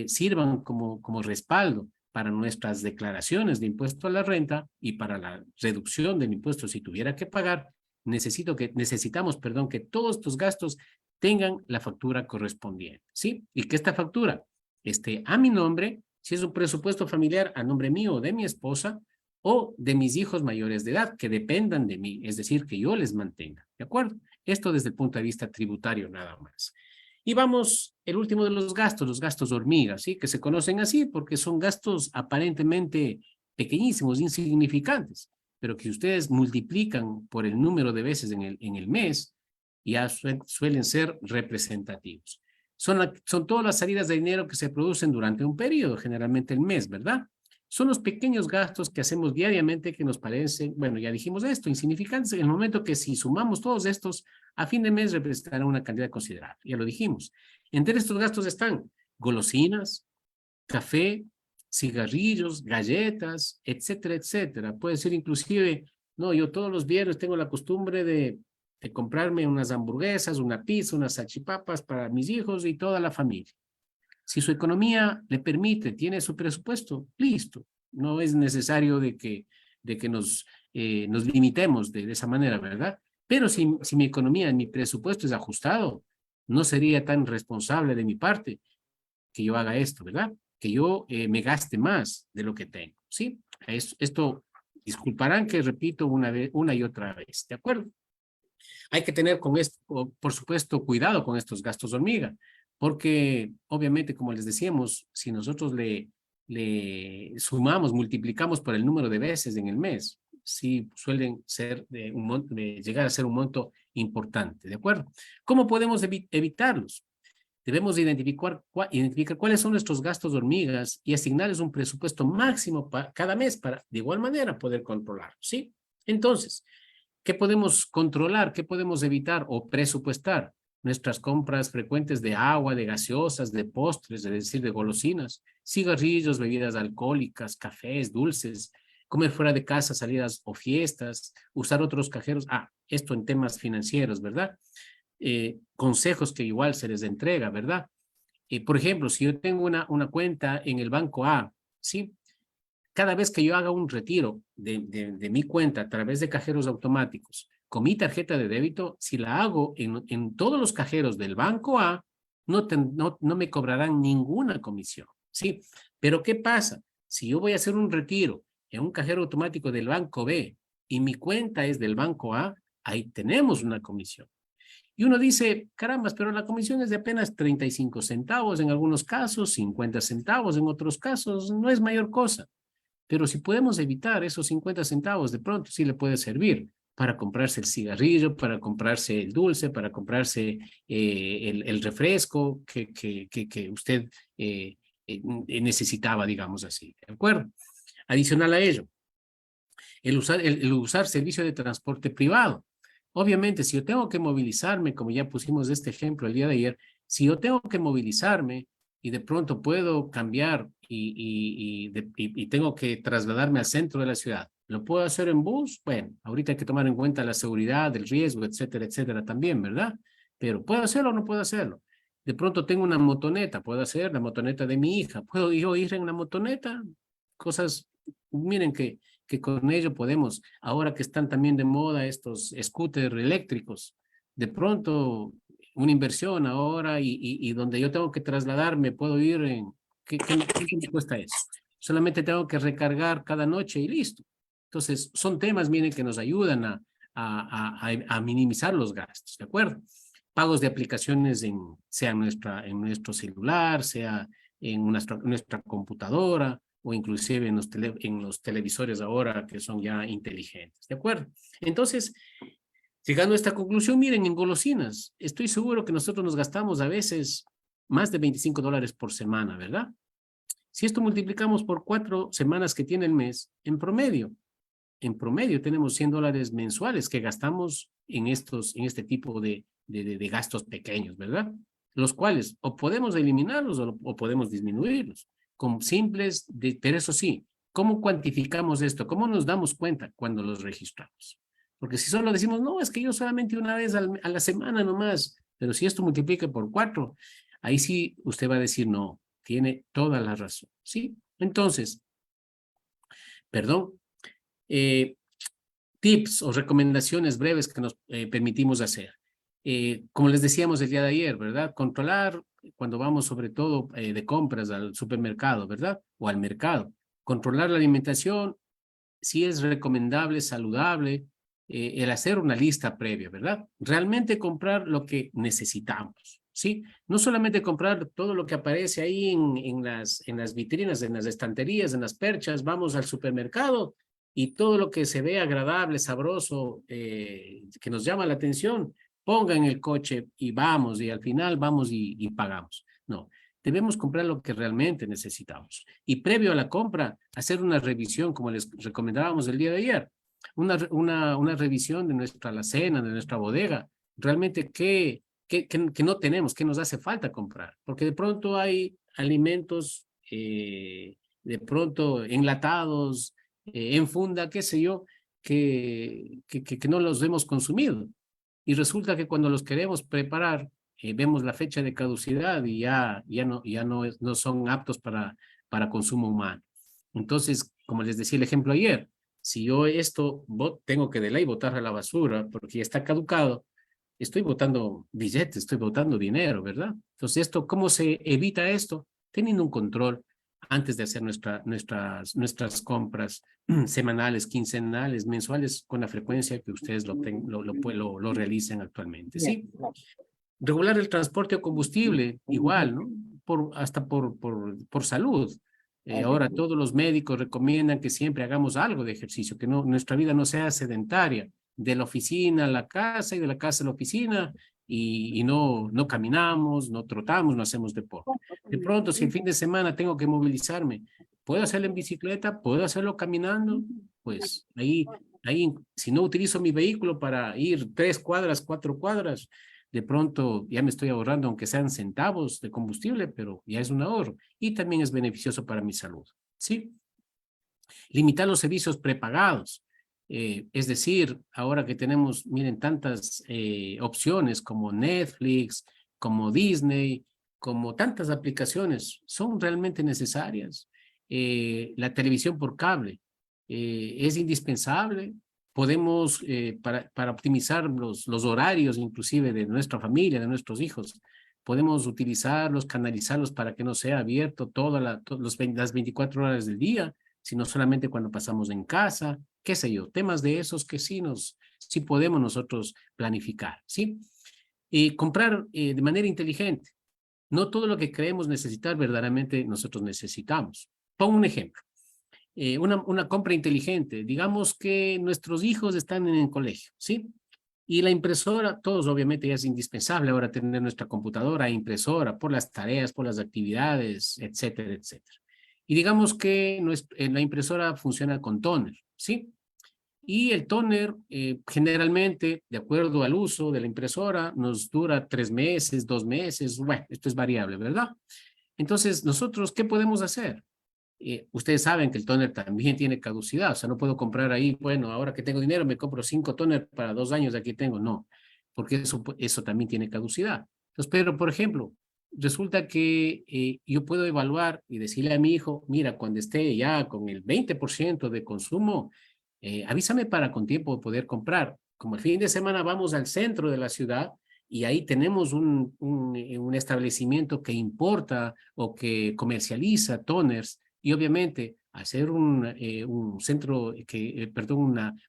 sirvan como respaldo para nuestras declaraciones de impuesto a la renta y para la reducción del impuesto si tuviera que pagar, necesitamos que todos estos gastos tengan la factura correspondiente, ¿sí? Y que esta factura esté a mi nombre, si es un presupuesto familiar, a nombre mío o de mi esposa, o de mis hijos mayores de edad, que dependan de mí, es decir, que yo les mantenga, ¿de acuerdo? Esto desde el punto de vista tributario nada más. Y vamos, el último de los gastos hormigas, ¿sí? Que se conocen así porque son gastos aparentemente pequeñísimos, insignificantes, pero que ustedes multiplican por el número de veces en el mes, ya suelen ser representativos. Son todas las salidas de dinero que se producen durante un periodo, generalmente el mes, ¿verdad? Son los pequeños gastos que hacemos diariamente que nos parecen, bueno, ya dijimos esto, insignificantes, en el momento que si sumamos todos estos, a fin de mes representarán una cantidad considerable, ya lo dijimos. Entre estos gastos están golosinas, café, cigarrillos, galletas, etcétera, etcétera. Puede ser inclusive, no, yo todos los viernes tengo la costumbre de comprarme unas hamburguesas, una pizza, unas salchipapas para mis hijos y toda la familia. Si su economía le permite, tiene su presupuesto, listo. No es necesario de que nos limitemos de esa manera, ¿verdad? Pero si mi economía, mi presupuesto es ajustado, no sería tan responsable de mi parte que yo haga esto, ¿verdad? Que yo me gaste más de lo que tengo, ¿sí? Esto, disculparán que repito una y otra vez, ¿de acuerdo? Hay que tener con esto, por supuesto, cuidado con estos gastos hormiga, porque obviamente, como les decíamos, si nosotros le sumamos, multiplicamos por el número de veces en el mes, sí suelen ser de llegar a ser un monto importante, ¿de acuerdo? ¿Cómo podemos evitarlos? Debemos identificar cuáles son nuestros gastos hormigas y asignarles un presupuesto máximo cada mes para, de igual manera, poder controlarlos, ¿sí? Entonces, ¿qué podemos controlar? ¿Qué podemos evitar o presupuestar? nuestras compras frecuentes de agua, de gaseosas, de postres, es decir, de golosinas, cigarrillos, bebidas alcohólicas, cafés, dulces, comer fuera de casa, salidas o fiestas, usar otros cajeros. Esto en temas financieros, ¿verdad? Consejos que igual se les entrega, ¿verdad? Por ejemplo, si yo tengo una cuenta en el banco A, ¿sí? Cada vez que yo haga un retiro de mi cuenta a través de cajeros automáticos con mi tarjeta de débito, si la hago en todos los cajeros del banco A, no me cobrarán ninguna comisión, ¿sí? Pero ¿qué pasa? Si yo voy a hacer un retiro en un cajero automático del banco B y mi cuenta es del banco A, ahí tenemos una comisión. Y uno dice, carambas, pero la comisión es de apenas 35 centavos en algunos casos, 50 centavos en otros casos, no es mayor cosa. Pero si podemos evitar esos 50 centavos, de pronto sí le puede servir para comprarse el cigarrillo, para comprarse el dulce, para comprarse el refresco que usted necesitaba, digamos así. ¿De acuerdo? Adicional a ello, el usar servicio de transporte privado. Obviamente, si yo tengo que movilizarme, como ya pusimos este ejemplo el día de ayer, si yo tengo que movilizarme y de pronto puedo cambiar y tengo que trasladarme al centro de la ciudad, ¿lo puedo hacer en bus? Bueno, ahorita hay que tomar en cuenta la seguridad, el riesgo, etcétera, etcétera también, ¿verdad? Pero ¿puedo hacerlo o no puedo hacerlo? De pronto tengo una motoneta, puedo hacer la motoneta de mi hija, ¿puedo yo ir en una motoneta? Cosas, miren que con ello podemos, ahora que están también de moda estos scooters eléctricos, de pronto una inversión ahora y donde yo tengo que trasladarme, puedo ir en, ¿qué me cuesta eso? Solamente tengo que recargar cada noche y listo. Entonces, son temas, miren, que nos ayudan a minimizar los gastos, ¿de acuerdo? Pagos de aplicaciones sea en nuestro celular, sea en nuestra computadora, o inclusive en los televisores ahora que son ya inteligentes, ¿de acuerdo? Entonces, llegando a esta conclusión, miren, en golosinas, estoy seguro que nosotros nos gastamos a veces más de $25 por semana, ¿verdad? Si esto multiplicamos por 4 semanas que tiene el mes, en promedio tenemos $100 mensuales que gastamos en este tipo de gastos pequeños, ¿verdad? Los cuales o podemos eliminarlos o podemos disminuirlos con simples, pero eso sí, ¿cómo cuantificamos esto? ¿Cómo nos damos cuenta cuando los registramos? Porque si solo decimos, no, es que yo solamente una vez a la semana nomás, pero si esto multiplica por 4, ahí sí usted va a decir, no, tiene toda la razón, ¿sí? Entonces, perdón, tips o recomendaciones breves que nos permitimos hacer. Como les decíamos el día de ayer, ¿verdad? Controlar cuando vamos sobre todo de compras al supermercado, ¿verdad? O al mercado. Controlar la alimentación, si es recomendable, saludable, el hacer una lista previa, ¿verdad? Realmente comprar lo que necesitamos, ¿sí? No solamente comprar todo lo que aparece ahí en las vitrinas, en las estanterías, en las perchas, vamos al supermercado y todo lo que se ve agradable, sabroso, que nos llama la atención, ponga en el coche y vamos, y al final vamos y pagamos. No, debemos comprar lo que realmente necesitamos. Y previo a la compra, hacer una revisión, como les recomendábamos el día de ayer, una revisión de nuestra alacena, de nuestra bodega, realmente qué no tenemos, qué nos hace falta comprar, porque de pronto hay alimentos, de pronto enlatados, en funda, qué sé yo, que no los hemos consumido. Y resulta que cuando los queremos preparar, vemos la fecha de caducidad y no son aptos para consumo humano. Entonces, como les decía el ejemplo ayer, si yo esto tengo que de ley botar a la basura porque ya está caducado, estoy botando billetes, estoy botando dinero, ¿verdad? Entonces, ¿cómo se evita esto? Teniendo un control antes de hacer nuestras compras semanales, quincenales, mensuales, con la frecuencia que ustedes lo realicen actualmente, ¿sí? Regular el transporte o combustible, igual, ¿no? Hasta por salud. Ahora todos los médicos recomiendan que siempre hagamos algo de ejercicio, que nuestra vida no sea sedentaria, de la oficina a la casa y de la casa a la oficina, y no caminamos, no trotamos, no hacemos deporte. De pronto, si el fin de semana tengo que movilizarme, ¿puedo hacerlo en bicicleta? ¿Puedo hacerlo caminando? Pues ahí, si no utilizo mi vehículo para ir 3 cuadras, 4 cuadras, de pronto ya me estoy ahorrando, aunque sean centavos de combustible, pero ya es un ahorro y también es beneficioso para mi salud, ¿sí? Limitar los servicios prepagados. Es decir, ahora que tenemos, miren, tantas opciones como Netflix, como Disney, como tantas aplicaciones, son realmente necesarias. La televisión por cable es indispensable. Podemos, para optimizar los horarios inclusive de nuestra familia, de nuestros hijos, podemos utilizarlos, canalizarlos para que no sea abierto las 24 horas del día, sino solamente cuando pasamos en casa, qué sé yo, temas de esos que sí podemos nosotros planificar, ¿sí? Y comprar de manera inteligente. No todo lo que creemos necesitar verdaderamente nosotros necesitamos. Pongo un ejemplo. Una compra inteligente. Digamos que nuestros hijos están en el colegio, ¿sí? Y la impresora, todos obviamente ya es indispensable ahora tener nuestra computadora, impresora, por las tareas, por las actividades, etcétera, etcétera. Y digamos que la impresora funciona con tóner, ¿sí? Y el tóner generalmente, de acuerdo al uso de la impresora, nos dura 3 meses, 2 meses, bueno, esto es variable, ¿verdad? Entonces, nosotros, ¿qué podemos hacer? Ustedes saben que el tóner también tiene caducidad, o sea, no puedo comprar ahí, bueno, ahora que tengo dinero me compro 5 tóner para 2 años, aquí tengo, no, porque eso también tiene caducidad. Entonces, pero, por ejemplo, resulta que yo puedo evaluar y decirle a mi hijo, mira, cuando esté ya con el 20% de consumo, avísame para con tiempo poder comprar. Como el fin de semana vamos al centro de la ciudad, y ahí tenemos un establecimiento que importa o que comercializa toners, y obviamente hacer un centro,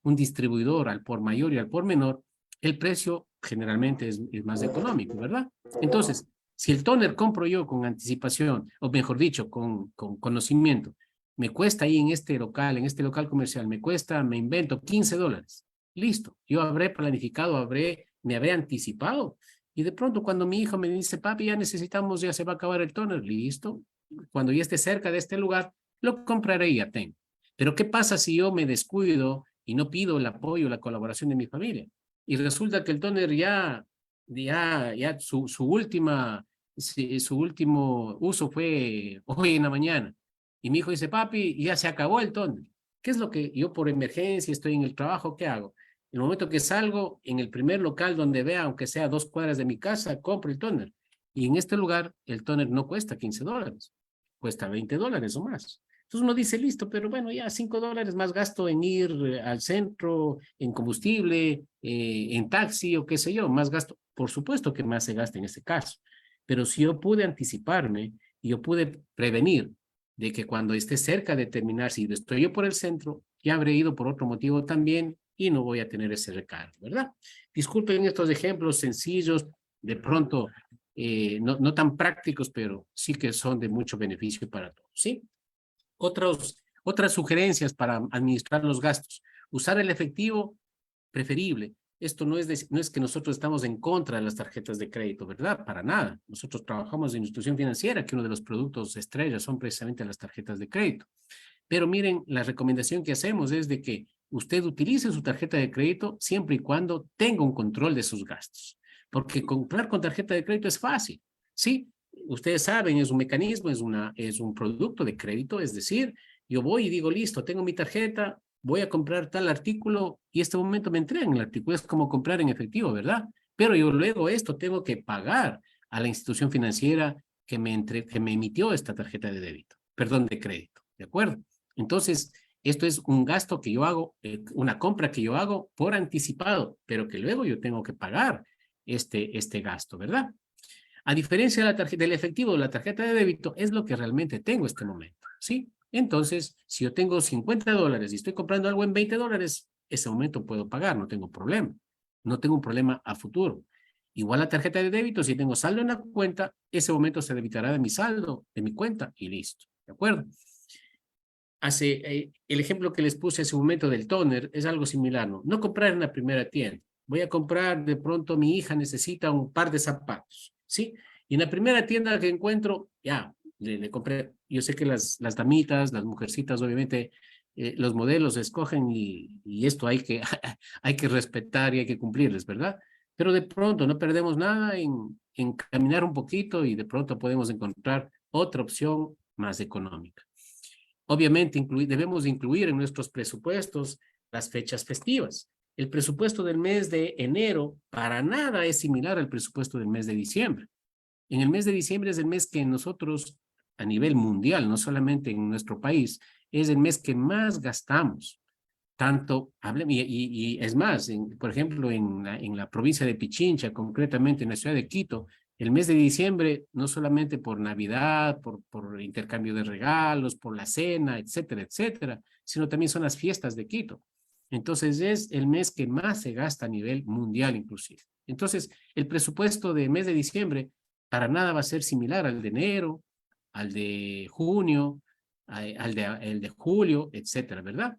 un distribuidor al por mayor y al por menor, el precio generalmente es más económico, ¿verdad? Entonces, si el toner compro yo con anticipación, o mejor dicho, con conocimiento, me cuesta ahí en este local comercial, me invento $15. Listo, yo habré planificado, me habré anticipado. Y de pronto cuando mi hijo me dice, papi, ya se va a acabar el toner, listo. Cuando ya esté cerca de este lugar, lo compraré y ya tengo. Pero ¿qué pasa si yo me descuido y no pido el apoyo, la colaboración de mi familia? Y resulta que el toner ya su último uso fue hoy en la mañana. Y mi hijo dice, papi, ya se acabó el toner. ¿Qué es lo que yo por emergencia estoy en el trabajo? ¿Qué hago? En el momento que salgo, en el primer local donde vea, aunque sea a 2 cuadras de mi casa, compro el tóner. Y en este lugar, el tóner no cuesta $15, cuesta $20 o más. Entonces uno dice, listo, pero bueno, ya $5 más gasto en ir al centro, en combustible, en taxi o qué sé yo, más gasto. Por supuesto que más se gasta en este caso. Pero si yo pude anticiparme y yo pude prevenir de que cuando esté cerca de terminar, si estoy yo por el centro, ya habré ido por otro motivo también y no voy a tener ese recargo, ¿verdad? Disculpen estos ejemplos sencillos, de pronto no tan prácticos, pero sí que son de mucho beneficio para todos, ¿sí? Otras sugerencias para administrar los gastos. Usar el efectivo preferible. Esto no es que nosotros estamos en contra de las tarjetas de crédito, ¿verdad? Para nada. Nosotros trabajamos en institución financiera, que uno de los productos estrellas son precisamente las tarjetas de crédito. Pero miren, la recomendación que hacemos es de que usted utilice su tarjeta de crédito siempre y cuando tenga un control de sus gastos. Porque comprar con tarjeta de crédito es fácil, ¿sí? Ustedes saben, es un mecanismo, es un producto de crédito, es decir, yo voy y digo, listo, tengo mi tarjeta, voy a comprar tal artículo y este momento me entregan el artículo. Es como comprar en efectivo, ¿verdad? Pero yo luego esto tengo que pagar a la institución financiera que me emitió esta tarjeta de débito, perdón, de crédito, ¿de acuerdo? Entonces, esto es un gasto que yo hago, una compra que yo hago por anticipado, pero que luego yo tengo que pagar este gasto, ¿verdad? A diferencia de del efectivo de la tarjeta de débito, es lo que realmente tengo en este momento, ¿sí? Entonces, si yo tengo $50 y estoy comprando algo en $20, ese momento puedo pagar, no tengo problema. No tengo un problema a futuro. Igual la tarjeta de débito, si tengo saldo en la cuenta, ese momento se debitará de mi saldo, de mi cuenta y listo, ¿de acuerdo? El ejemplo que les puse hace un momento del tóner es algo similar, ¿no? No comprar en la primera tienda. Voy a comprar, de pronto mi hija necesita un par de zapatos, ¿sí? Y en la primera tienda que encuentro, ya, le compré. Yo sé que las damitas, las mujercitas, obviamente, los modelos se escogen y esto hay que respetar y hay que cumplirles, ¿verdad? pero de pronto no perdemos nada en caminar un poquito y de pronto podemos encontrar otra opción más económica. Obviamente debemos incluir en nuestros presupuestos las fechas festivas. El presupuesto del mes de enero para nada es similar al presupuesto del mes de diciembre. En el mes de diciembre es el mes que nosotros, a nivel mundial, no solamente en nuestro país, es el mes que más gastamos. Tanto, y es más, por ejemplo, en la provincia de Pichincha, concretamente en la ciudad de Quito, el mes de diciembre, no solamente por Navidad, por intercambio de regalos, por la cena, etcétera, etcétera, sino también son las fiestas de Quito. Entonces es el mes que más se gasta a nivel mundial inclusive. Entonces, el presupuesto del mes de diciembre para nada va a ser similar al de enero, al de junio, el de julio, etcétera, ¿verdad?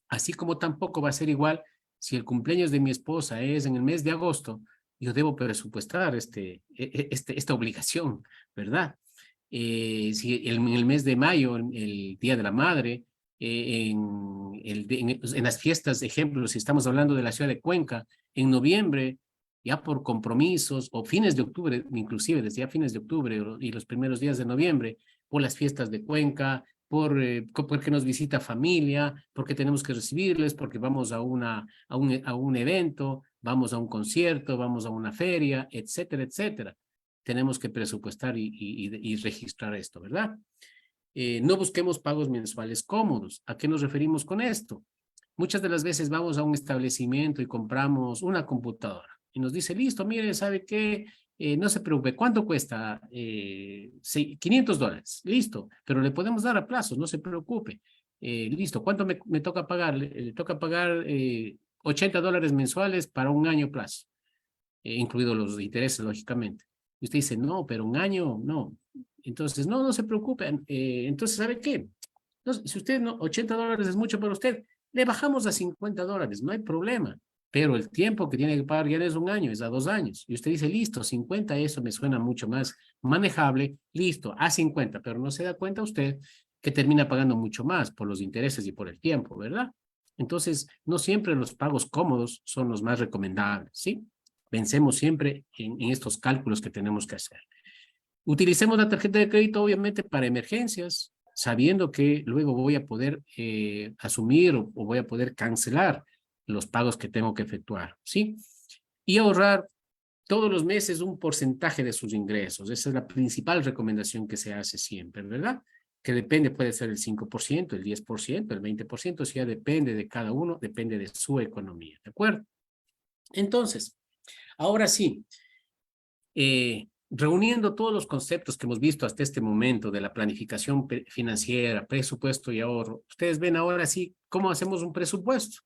Así como tampoco va a ser igual si el cumpleaños de mi esposa es en el mes de agosto, yo debo presupuestar esta obligación, ¿verdad? Si en el mes de mayo, el Día de la Madre, en las fiestas, ejemplo, si estamos hablando de la ciudad de Cuenca, en noviembre, ya por compromisos, o fines de octubre, inclusive desde ya fines de octubre y los primeros días de noviembre, por las fiestas de Cuenca, porque nos visita familia, porque tenemos que recibirles, porque vamos a un evento, vamos a un concierto, vamos a una feria, etcétera, etcétera. Tenemos que presupuestar y registrar esto, ¿verdad? No busquemos pagos mensuales cómodos. ¿A qué nos referimos con esto? Muchas de las veces vamos a un establecimiento y compramos una computadora y nos dice, listo, mire, ¿sabe qué? No se preocupe, ¿cuánto cuesta? $500, listo, pero le podemos dar a plazos, no se preocupe. Listo, ¿cuánto me toca pagar? Le toca pagar $80 mensuales para un año plazo, incluidos los intereses, lógicamente. Y usted dice, no, pero un año, no. Entonces, no se preocupen. Entonces, ¿sabe qué? No, si usted no, $80 es mucho para usted, le bajamos a $50, no hay problema. Pero el tiempo que tiene que pagar ya no es un año, es a 2 años. Y usted dice, listo, 50, eso me suena mucho más manejable, listo, a 50, pero no se da cuenta usted que termina pagando mucho más por los intereses y por el tiempo, ¿verdad? Entonces, no siempre los pagos cómodos son los más recomendables, ¿sí? Pensemos siempre en estos cálculos que tenemos que hacer. Utilicemos la tarjeta de crédito, obviamente, para emergencias, sabiendo que luego voy a poder asumir o voy a poder cancelar los pagos que tengo que efectuar, ¿sí? Y ahorrar todos los meses un porcentaje de sus ingresos. Esa es la principal recomendación que se hace siempre, ¿verdad? Que depende, puede ser el 5%, el 10%, el 20%, eso ya depende de cada uno, depende de su economía, ¿de acuerdo? Entonces, ahora sí, reuniendo todos los conceptos que hemos visto hasta este momento de la planificación financiera, presupuesto y ahorro, ustedes ven ahora sí cómo hacemos un presupuesto.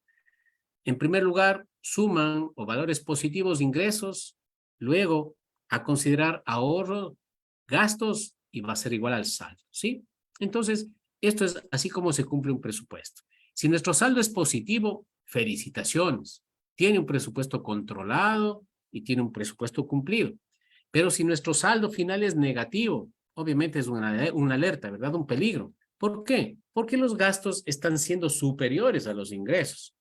En primer lugar, suman o valores positivos ingresos, luego a considerar ahorro, gastos y va a ser igual al saldo, ¿sí? Entonces, esto es así como se cumple un presupuesto. Si nuestro saldo es positivo, felicitaciones. Tiene un presupuesto controlado y tiene un presupuesto cumplido. Pero si nuestro saldo final es negativo, obviamente es una alerta, ¿verdad? Un peligro. ¿Por qué? Porque los gastos están siendo superiores a los ingresos.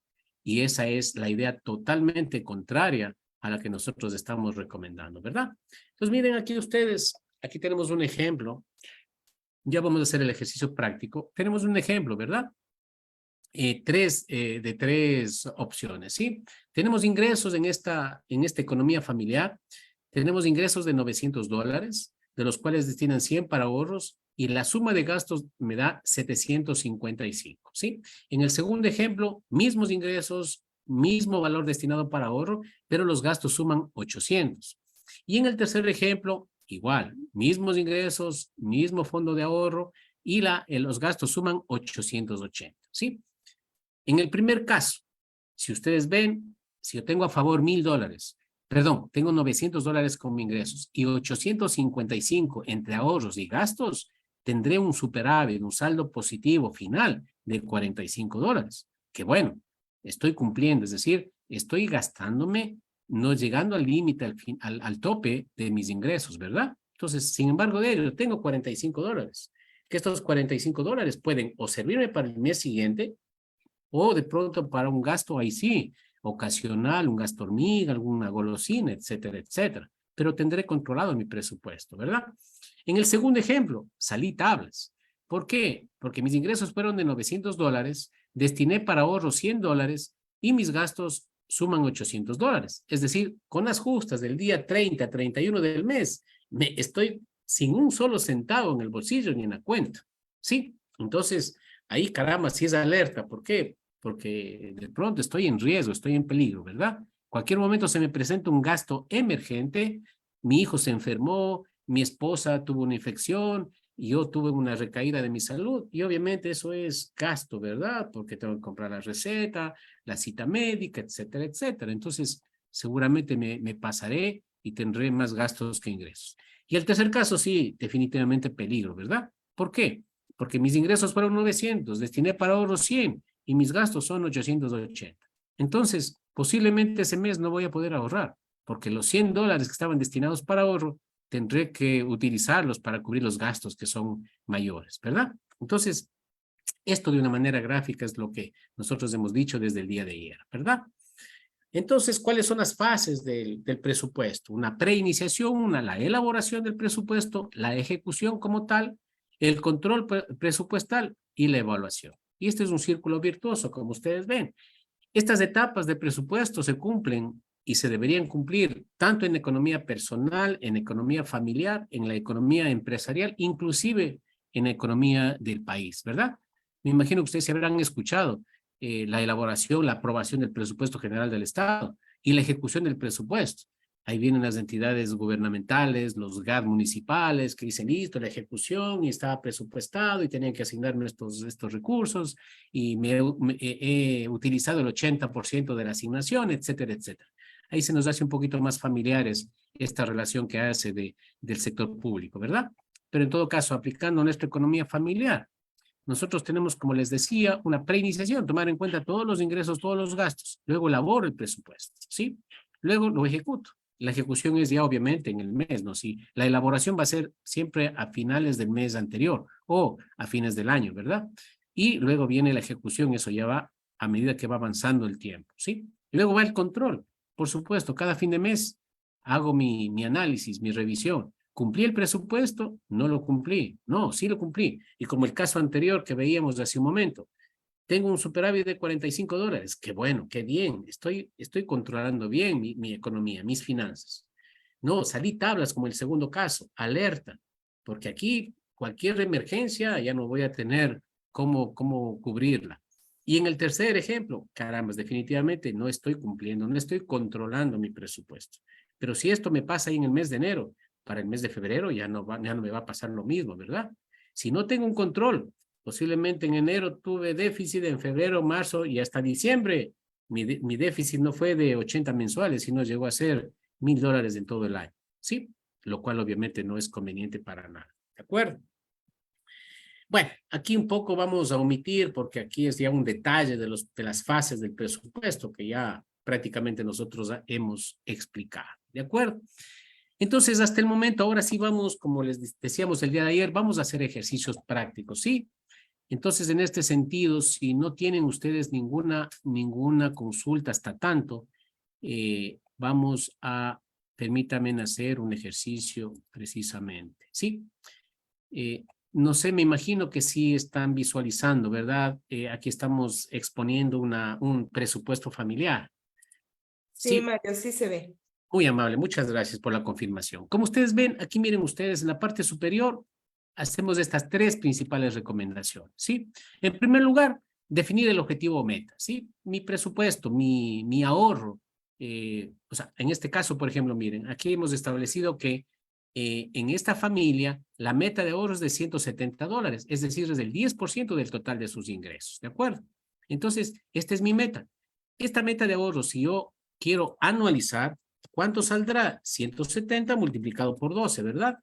Y esa es la idea totalmente contraria a la que nosotros estamos recomendando, ¿verdad? Entonces, miren aquí ustedes, aquí tenemos un ejemplo. Ya vamos a hacer el ejercicio práctico. Tenemos un ejemplo, ¿verdad? De tres opciones, ¿sí? Tenemos ingresos en esta economía familiar. Tenemos ingresos de $900, de los cuales destinan 100 para ahorros y la suma de gastos me da 755, ¿sí? En el segundo ejemplo, mismos ingresos, mismo valor destinado para ahorro, pero los gastos suman 800. Y en el tercer ejemplo, igual, mismos ingresos, mismo fondo de ahorro y los gastos suman 880, ¿sí? En el primer caso, si ustedes ven, si yo tengo a favor $1,000, perdón, tengo $900 como ingresos y 855 entre ahorros y gastos, tendré un superávit, un saldo positivo final de $45. Que bueno, estoy cumpliendo, es decir, estoy gastándome, no llegando al límite, al tope de mis ingresos, ¿verdad? Entonces, sin embargo de ello, tengo $45. Que estos $45 pueden o servirme para el mes siguiente o de pronto para un gasto, ahí sí, ocasional, un gasto hormiga, alguna golosina, etcétera, etcétera. Pero tendré controlado mi presupuesto, ¿verdad? En el segundo ejemplo, salí tablas. ¿Por qué? Porque mis ingresos fueron de $900, destiné para ahorro $100 y mis gastos suman $800. Es decir, con las justas del día 30, 31 del mes, estoy sin un solo centavo en el bolsillo ni en la cuenta. ¿Sí? Entonces, ahí caramba, sí es alerta. ¿Por qué? Porque de pronto estoy en riesgo, estoy en peligro, ¿verdad? Cualquier momento se me presenta un gasto emergente, mi hijo se enfermó, mi esposa tuvo una infección, y yo tuve una recaída de mi salud, y obviamente eso es gasto, ¿verdad? Porque tengo que comprar la receta, la cita médica, etcétera, etcétera. Entonces, seguramente me pasaré y tendré más gastos que ingresos. Y el tercer caso, sí, definitivamente peligro, ¿verdad? ¿Por qué? Porque mis ingresos fueron 900, destiné para ahorros 100 y mis gastos son 880. Entonces, posiblemente ese mes no voy a poder ahorrar, porque los $100 que estaban destinados para ahorro, tendré que utilizarlos para cubrir los gastos que son mayores, ¿verdad? Entonces, esto de una manera gráfica es lo que nosotros hemos dicho desde el día de ayer, ¿verdad? Entonces, ¿cuáles son las fases del presupuesto? Una preiniciación, la elaboración del presupuesto, la ejecución como tal, el control presupuestal y la evaluación. Y este es un círculo virtuoso, como ustedes ven. Estas etapas de presupuesto se cumplen y se deberían cumplir tanto en economía personal, en economía familiar, en la economía empresarial, inclusive en la economía del país, ¿verdad? Me imagino que ustedes se habrán escuchado la elaboración, la aprobación del presupuesto general del Estado y la ejecución del presupuesto. Ahí vienen las entidades gubernamentales, los GAD municipales que dicen, listo, la ejecución y estaba presupuestado y tenían que asignarme estos recursos y he utilizado el 80% de la asignación, etcétera, etcétera. Ahí se nos hace un poquito más familiares esta relación que hace del sector público, ¿verdad? Pero en todo caso, aplicando nuestra economía familiar, nosotros tenemos, como les decía, una preiniciación, tomar en cuenta todos los ingresos, todos los gastos. Luego elaboro el presupuesto, ¿sí? Luego lo ejecuto. La ejecución es ya obviamente en el mes, ¿no? Sí, la elaboración va a ser siempre a finales del mes anterior o a fines del año, ¿verdad? Y luego viene la ejecución, eso ya va a medida que va avanzando el tiempo, ¿sí? Y luego va el control. Por supuesto, cada fin de mes hago mi análisis, mi revisión. ¿Cumplí el presupuesto? No lo cumplí. No, sí lo cumplí. Y como el caso anterior que veíamos hace un momento, tengo un superávit de $45. Qué bueno, qué bien. Estoy controlando bien mi economía, mis finanzas. No, salí tablas como el segundo caso. Alerta, porque aquí cualquier emergencia ya no voy a tener cómo cubrirla. Y en el tercer ejemplo, caramba, definitivamente no estoy cumpliendo, no estoy controlando mi presupuesto. Pero si esto me pasa ahí en el mes de enero, para el mes de febrero ya no me va a pasar lo mismo, ¿verdad? Si no tengo un control, posiblemente en enero tuve déficit, en febrero, marzo y hasta diciembre, mi déficit no fue de 80 mensuales, sino llegó a ser $1,000 en todo el año, ¿sí? Lo cual obviamente no es conveniente para nada, ¿de acuerdo? Bueno, aquí un poco vamos a omitir porque aquí es ya un detalle de las fases del presupuesto que ya prácticamente nosotros hemos explicado, ¿de acuerdo? Entonces, hasta el momento, ahora sí vamos, como les decíamos el día de ayer, vamos a hacer ejercicios prácticos, ¿sí? Entonces, en este sentido, si no tienen ustedes ninguna consulta hasta tanto, vamos a, permítanme hacer un ejercicio precisamente, ¿sí? No sé, me imagino que sí están visualizando, ¿verdad? Aquí estamos exponiendo un presupuesto familiar. Sí, Sí, Mario, sí se ve. muy amable, muchas gracias por la confirmación. Como ustedes ven, aquí miren ustedes en la parte superior, hacemos estas tres principales recomendaciones, ¿sí? En primer lugar, definir el objetivo o meta, ¿sí? Mi presupuesto, mi ahorro, o sea, en este caso, por ejemplo, miren, aquí hemos establecido que en esta familia la meta de ahorro es de $170, es decir, es del 10% del total de sus ingresos, ¿de acuerdo? Entonces, esta es mi meta. Esta meta de ahorro, si yo quiero anualizar, ¿cuánto saldrá? 170 multiplicado por 12, ¿verdad?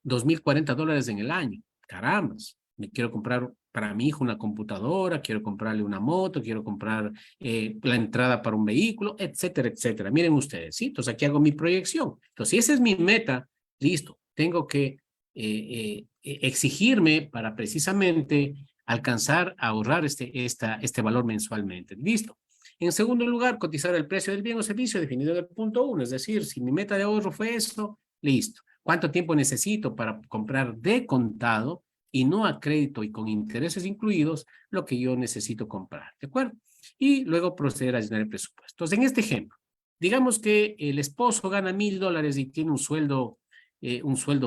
$2,040 en el año. Carambas. Me quiero comprar para mi hijo una computadora, quiero comprarle una moto, quiero comprar la entrada para un vehículo, etcétera, etcétera. Miren ustedes, ¿sí? Entonces aquí hago mi proyección. Entonces, si esa es mi meta, listo. Tengo que exigirme para precisamente alcanzar a ahorrar este valor mensualmente. Listo. En segundo lugar, cotizar el precio del bien o servicio definido en el punto 1, es decir, si mi meta de ahorro fue esto, listo. ¿Cuánto tiempo necesito para comprar de contado y no a crédito y con intereses incluidos lo que yo necesito comprar? ¿De acuerdo? Y luego proceder a llenar el presupuesto. Entonces, en este ejemplo, digamos que el esposo gana $1,000 y tiene un sueldo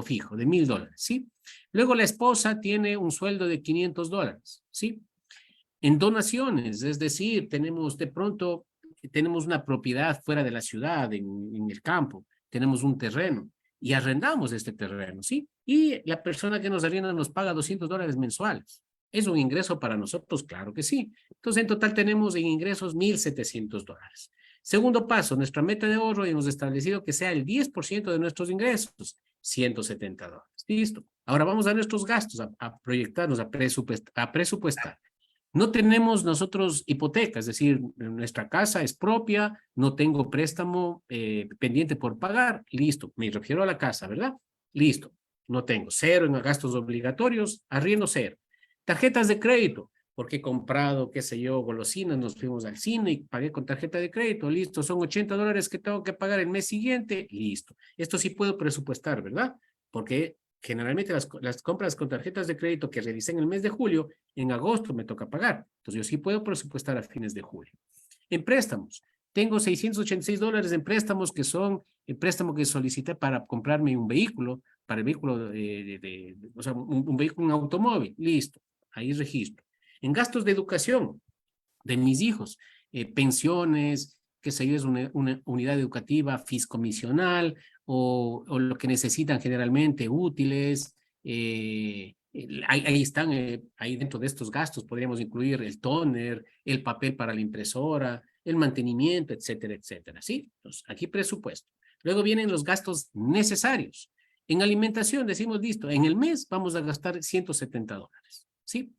fijo de $1,000, ¿sí? Luego la esposa tiene un sueldo de $500, ¿sí? En donaciones, es decir, de pronto tenemos una propiedad fuera de la ciudad, en el campo, tenemos un terreno y arrendamos este terreno, ¿sí? Y la persona que nos arrienda nos paga $200 mensuales. ¿Es un ingreso para nosotros? Claro que sí. Entonces, en total tenemos en ingresos $1,700. Segundo paso, nuestra meta de ahorro, hemos establecido que sea el 10% de nuestros ingresos, $170. Listo. Ahora vamos a nuestros gastos, a proyectarnos, a presupuestar. No tenemos nosotros hipoteca, es decir, nuestra casa es propia, no tengo préstamo pendiente por pagar, listo, me refiero a la casa, ¿verdad? Listo, no tengo, cero en gastos obligatorios, arriendo cero. Tarjetas de crédito, porque he comprado, qué sé yo, golosinas, nos fuimos al cine y pagué con tarjeta de crédito, listo, son $80 que tengo que pagar el mes siguiente, listo. Esto sí puedo presupuestar, ¿verdad? Porque generalmente las compras con tarjetas de crédito que realicé en el mes de julio, en agosto me toca pagar. Entonces yo sí puedo presupuestar a fines de julio. En préstamos, tengo $686 en préstamos que son el préstamo que solicité para comprarme un vehículo, para el vehículo, o sea, un vehículo, un automóvil. Listo, ahí registro. En gastos de educación de mis hijos, pensiones, qué sé yo, es una unidad educativa fiscomisional o lo que necesitan generalmente, útiles. Ahí están, ahí dentro de estos gastos podríamos incluir el tóner, el papel para la impresora, el mantenimiento, etcétera, etcétera. ¿Sí? Entonces, aquí presupuesto. Luego vienen los gastos necesarios. En alimentación decimos, listo, en el mes vamos a gastar $170. ¿Sí?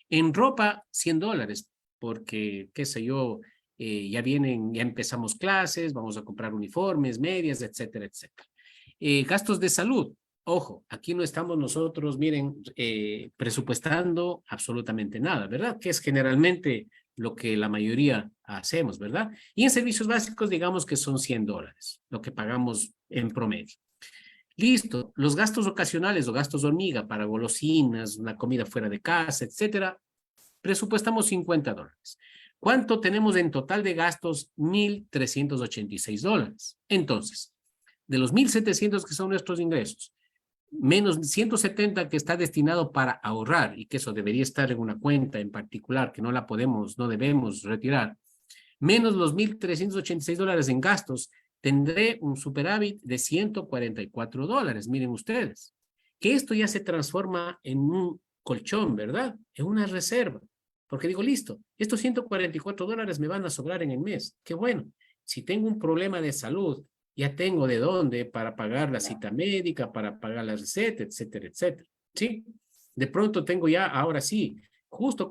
En ropa, $100, porque, qué sé yo, ya empezamos clases, vamos a comprar uniformes, medias, etcétera, etcétera. Gastos de salud. Ojo, aquí no estamos nosotros, miren, presupuestando absolutamente nada, ¿verdad? Que es generalmente lo que la mayoría hacemos, ¿verdad? Y en servicios básicos, digamos que son $100, lo que pagamos en promedio. Listo, los gastos ocasionales o gastos hormiga para golosinas, una comida fuera de casa, etcétera, presupuestamos $50. ¿Cuánto tenemos en total de gastos? $1,386. Entonces, de los 1,700 que son nuestros ingresos, menos 170 que está destinado para ahorrar y que eso debería estar en una cuenta en particular que no debemos retirar, menos los $1,386 en gastos, tendré un superávit de $144. Miren ustedes, que esto ya se transforma en un colchón, ¿verdad? En una reserva. Porque digo, listo, estos $144 me van a sobrar en el mes. Qué bueno. Si tengo un problema de salud, ya tengo de dónde para pagar la cita médica, para pagar la receta, etcétera, etcétera. ¿Sí? De pronto tengo ya, ahora sí, justo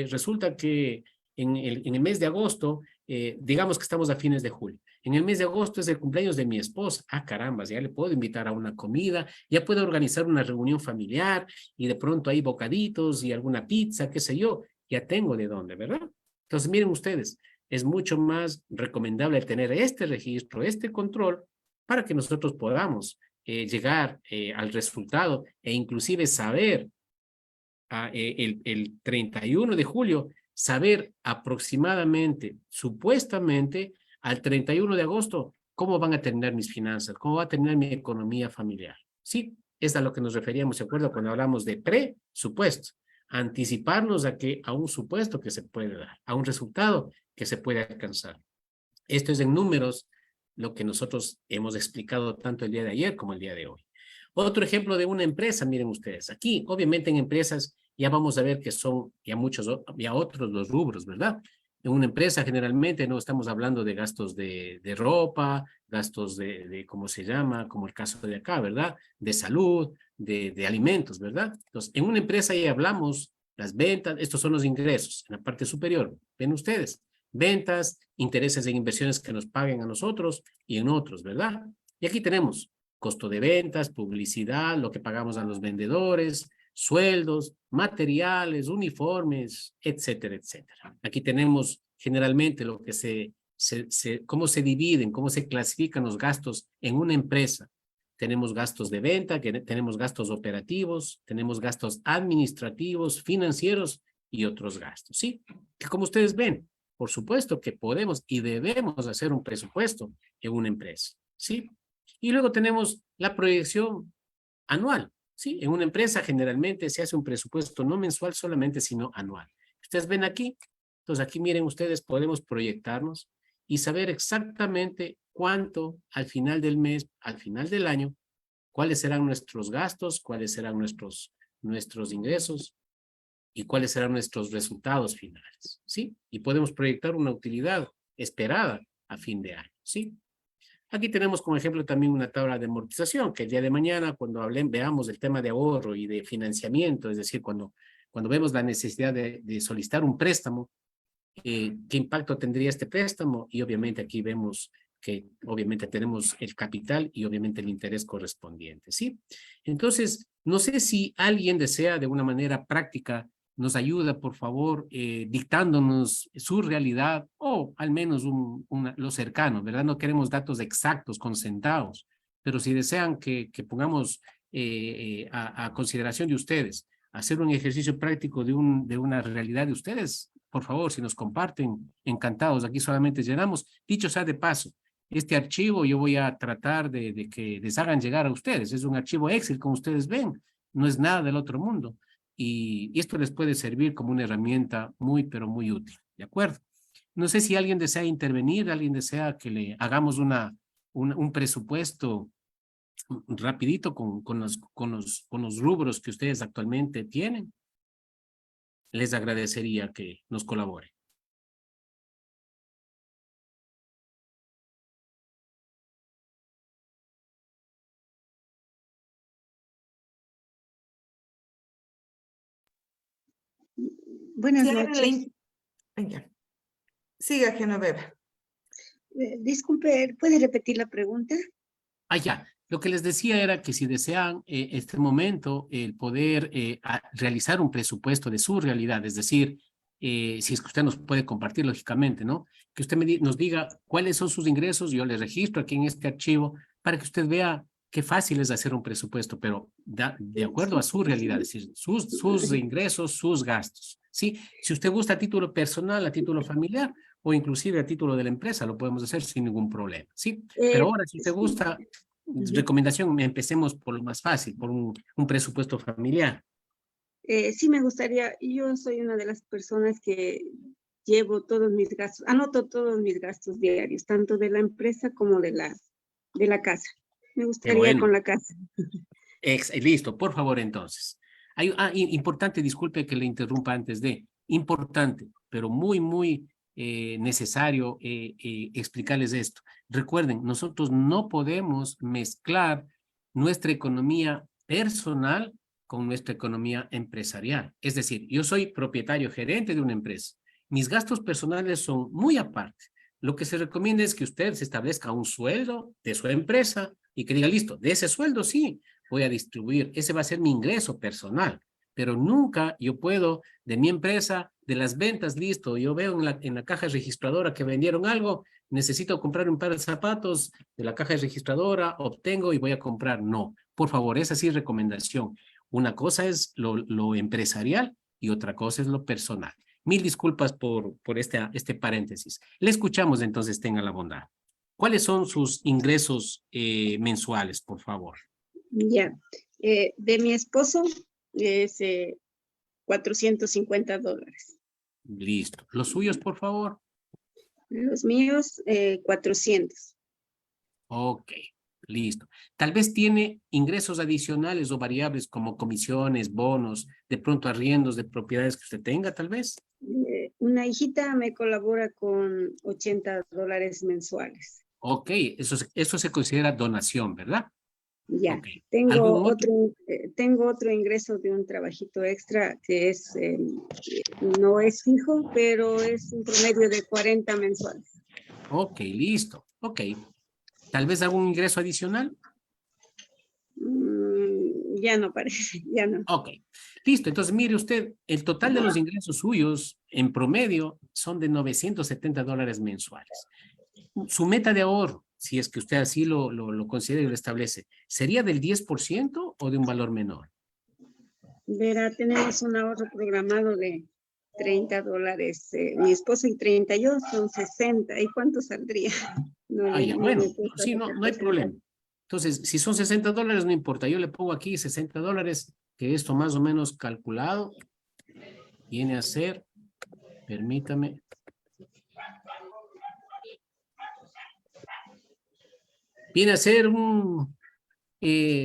resulta que en el mes de agosto, digamos que estamos a fines de julio. En el mes de agosto es el cumpleaños de mi esposa. Ah, caramba, ya le puedo invitar a una comida, ya puedo organizar una reunión familiar y de pronto hay bocaditos y alguna pizza, qué sé yo. Ya tengo de dónde, ¿verdad? Entonces, miren ustedes, es mucho más recomendable tener este registro, este control, para que nosotros podamos llegar al resultado e inclusive saber el 31 de julio, saber aproximadamente, supuestamente, al 31 de agosto, cómo van a terminar mis finanzas, cómo va a terminar mi economía familiar. Sí, es a lo que nos referíamos, ¿de acuerdo? Cuando hablamos de presupuesto, anticiparnos a un supuesto que se puede dar, a un resultado que se puede alcanzar. Esto es en números lo que nosotros hemos explicado tanto el día de ayer como el día de hoy. Otro ejemplo de una empresa, miren ustedes, aquí obviamente en empresas ya vamos a ver que son ya otros los rubros, ¿verdad? En una empresa generalmente no estamos hablando de gastos de ropa, gastos ¿cómo se llama? Como el caso de acá, ¿verdad? De salud, de alimentos, ¿verdad? Entonces, en una empresa ya hablamos las ventas, estos son los ingresos, en la parte superior, ven ustedes, ventas, intereses en inversiones que nos paguen a nosotros y en otros, ¿verdad? Y aquí tenemos costo de ventas, publicidad, lo que pagamos a los vendedores, sueldos, materiales, uniformes, etcétera, etcétera. Aquí tenemos generalmente lo que cómo se dividen, cómo se clasifican los gastos en una empresa. Tenemos gastos de venta, tenemos gastos operativos, tenemos gastos administrativos, financieros y otros gastos, ¿sí? Que como ustedes ven, por supuesto que podemos y debemos hacer un presupuesto en una empresa, ¿sí? Y luego tenemos la proyección anual, ¿sí? En una empresa generalmente se hace un presupuesto no mensual solamente, sino anual. Ustedes ven aquí, entonces aquí miren ustedes, podemos proyectarnos y saber exactamente cuánto al final del mes, al final del año, cuáles serán nuestros gastos, cuáles serán nuestros ingresos y cuáles serán nuestros resultados finales, ¿sí? Y podemos proyectar una utilidad esperada a fin de año, ¿sí? Aquí tenemos como ejemplo también una tabla de amortización, que el día de mañana cuando veamos el tema de ahorro y de financiamiento, es decir, cuando vemos la necesidad de solicitar un préstamo, qué impacto tendría este préstamo, y obviamente aquí vemos que obviamente tenemos el capital y obviamente el interés correspondiente, ¿sí? Entonces, no sé si alguien desea de una manera práctica nos ayuda, por favor, dictándonos su realidad o al menos lo cercano, ¿verdad? No queremos datos exactos con centavos, pero si desean que pongamos a consideración de ustedes, hacer un ejercicio práctico de una realidad de ustedes, por favor, si nos comparten, encantados. Aquí solamente llenamos. Dicho sea de paso, este archivo yo voy a tratar de que les hagan llegar a ustedes. Es un archivo Excel, como ustedes ven. No es nada del otro mundo. Y esto les puede servir como una herramienta muy, pero muy útil. ¿De acuerdo? No sé si alguien desea intervenir, alguien desea que le hagamos un presupuesto rapidito con los rubros que ustedes actualmente tienen. Les agradecería que nos colaboren. Buenas Cierre la noches. Ya. Siga, Genoveva. Disculpe, ¿puede repetir la pregunta? Ya. Lo que les decía era que si desean este momento el poder realizar un presupuesto de su realidad, es decir, si es que usted nos puede compartir lógicamente, ¿no? Que usted nos diga cuáles son sus ingresos, yo le registro aquí en este archivo para que usted vea qué fácil es hacer un presupuesto, pero de acuerdo a su realidad, es decir, sus ingresos, sus gastos, ¿sí? Si usted gusta a título personal, a título familiar o inclusive a título de la empresa, lo podemos hacer sin ningún problema, ¿sí? Pero ahora, si usted gusta, recomendación, empecemos por lo más fácil, por un presupuesto familiar. Sí, me gustaría. Yo soy una de las personas que llevo todos mis gastos, anoto todos mis gastos diarios, tanto de la empresa como de la casa. Me gustaría bueno. con la casa. Listo, por favor, entonces. Importante, disculpe que le interrumpa antes importante, pero muy, muy necesario explicarles esto. Recuerden, nosotros no podemos mezclar nuestra economía personal con nuestra economía empresarial. Es decir, yo soy propietario, gerente de una empresa. Mis gastos personales son muy aparte. Lo que se recomienda es que usted se establezca un sueldo de su empresa y que diga, listo, de ese sueldo sí, voy a distribuir, ese va a ser mi ingreso personal, pero nunca yo puedo de mi empresa, de las ventas, listo, yo veo en la caja registradora que vendieron algo, necesito comprar un par de zapatos de la caja registradora, obtengo y voy a comprar. No, por favor, esa sí es recomendación. Una cosa es lo empresarial y otra cosa es lo personal. Mil disculpas por este paréntesis. Le escuchamos entonces, tenga la bondad. ¿Cuáles son sus ingresos mensuales, por favor? Ya. De mi esposo es $450. Listo. ¿Los suyos, por favor? Los míos, 400. Ok, listo. Tal vez tiene ingresos adicionales o variables como comisiones, bonos, de pronto arriendos de propiedades que usted tenga, tal vez. Una hijita me colabora con $80 mensuales. Ok, eso se considera donación, ¿verdad? Ya, Okay. tengo ¿Algún otro? tengo otro ingreso de un trabajito extra que es, no es fijo, pero es un promedio de 40 mensuales. Ok, listo. Ok. ¿Tal vez algún ingreso adicional? Ya no parece, ya no. Ok, listo. Entonces, mire usted, el total de los ingresos suyos en promedio son de $970 mensuales. Su meta de ahorro, si es que usted así lo considera y lo establece, ¿sería del 10% o de un valor menor? Verá, tenemos un ahorro programado de $30. Mi esposo y 30, yo son 60. ¿Y cuánto saldría? No, Ah, ya, no me he bueno, puesto a sí, hacer no hay problema. Entonces, si son $60, no importa. Yo le pongo aquí $60, que esto más o menos calculado viene a ser, permítame, viene a ser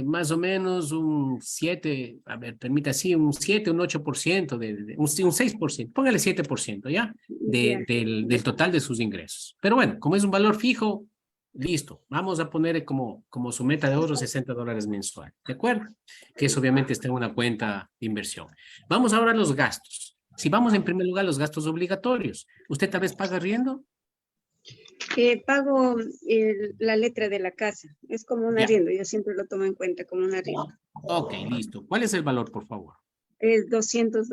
más o menos un 7, a ver, permita así, un 7, un 8%, un 6%, póngale 7%, ¿ya? Ya. Del total de sus ingresos. Pero bueno, como es un valor fijo, listo, vamos a poner como su meta de ahorro $60 mensual, ¿de acuerdo? Que eso obviamente está en una cuenta de inversión. Vamos ahora a los gastos. Si vamos en primer lugar a los gastos obligatorios, ¿usted tal vez paga arriendo? Pago la letra de la casa. Es como un Ya, arriendo. Yo siempre lo tomo en cuenta como un arriendo. ok, listo. ¿Cuál es el valor, por favor? Es $200.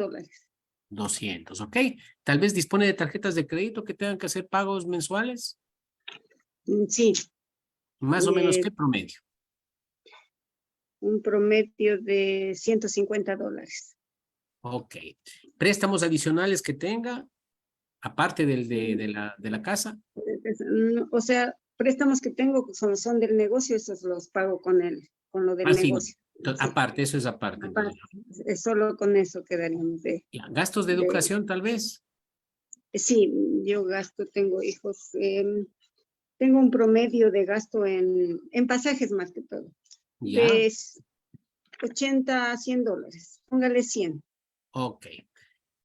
200, ¿ok? Tal vez dispone de tarjetas de crédito que tengan que hacer pagos mensuales. Sí, Más o menos, ¿qué promedio? un promedio de $150. Ok. Préstamos adicionales que tenga, aparte de la casa. O sea, préstamos que tengo son del negocio, esos los pago con lo del Ah, sí. negocio. Sí, Aparte, eso es aparte. aparte, Entonces, es solo con eso quedaríamos ya. Gastos de de- educación, tal vez. sí, yo gasto, tengo hijos, tengo un promedio de gasto en pasajes más que todo, Ya. de 80 a $100, póngale 100. Ok.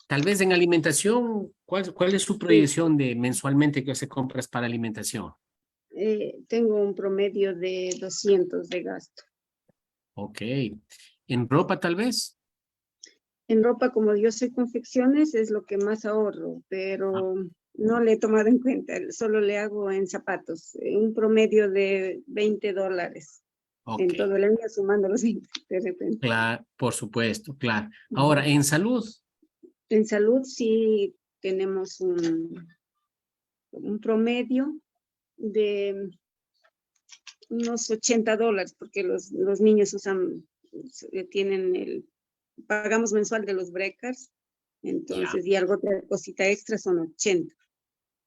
Tal vez en alimentación, ¿cuál es su Sí, proyección de mensualmente que hace compras para alimentación? tengo un promedio de 200 de gasto. Ok. ¿En ropa, tal vez? En ropa, como yo soy confecciones, es lo que más ahorro, Ah, pero no le he tomado en cuenta, solo le hago en zapatos, un promedio de $20 ok. en todo el año, sumando los 20 de repente. Claro, por supuesto, claro. Ahora, Ujú. en salud. En salud sí tenemos un promedio de unos $80, porque los niños pagamos mensual de los breakers, Ya, entonces, y algo otra cosita extra son 80.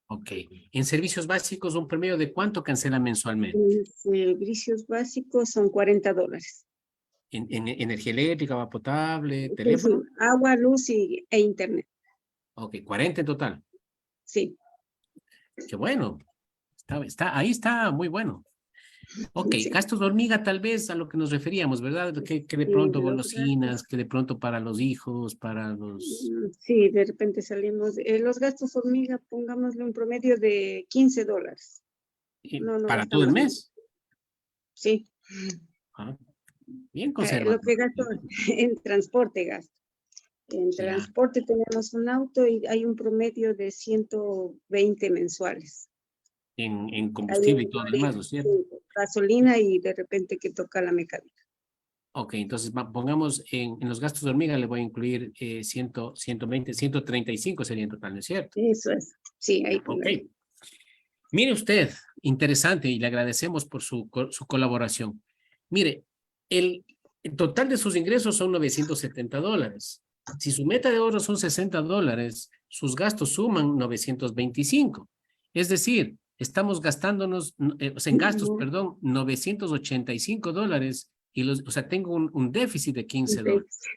ok. En servicios básicos, un promedio de cuánto cancela mensualmente. En servicios básicos son $40. En energía eléctrica, agua potable, Sí, sí, teléfono. agua, luz e internet. Ok, 40 en total. Sí, Qué bueno. Ahí está muy bueno. Ok, sí. gastos de hormiga tal vez a lo que nos referíamos, ¿verdad? Que de Y pronto los golosinas, gastos, que de pronto para los hijos, para los... sí, de repente salimos. Los gastos hormiga, pongámosle un promedio de $15. No para todo el gastamos más. mes. Sí, Ah, bien lo conservador. que gasto en transporte gasto. En Ya, transporte tenemos un auto y hay un promedio de 120 mensuales. en Ahí combustible y todo lo demás, incluiría ¿no es cierto? sí, gasolina y de repente que toca la mecánica. Ok, entonces pongamos en los gastos de hormiga le voy a incluir 120, 135 sería en total, ¿no es cierto? Eso es. Sí, ahí Ya, ok. póngale. Mire usted, interesante y le agradecemos por su colaboración. Mire, el total de sus ingresos son $970. Si su meta de ahorro son $60, sus gastos suman 925. Es decir, estamos gastándonos, o sea, en gastos, No, perdón, $985 o sea, tengo un déficit de un $15. déficit. Sí,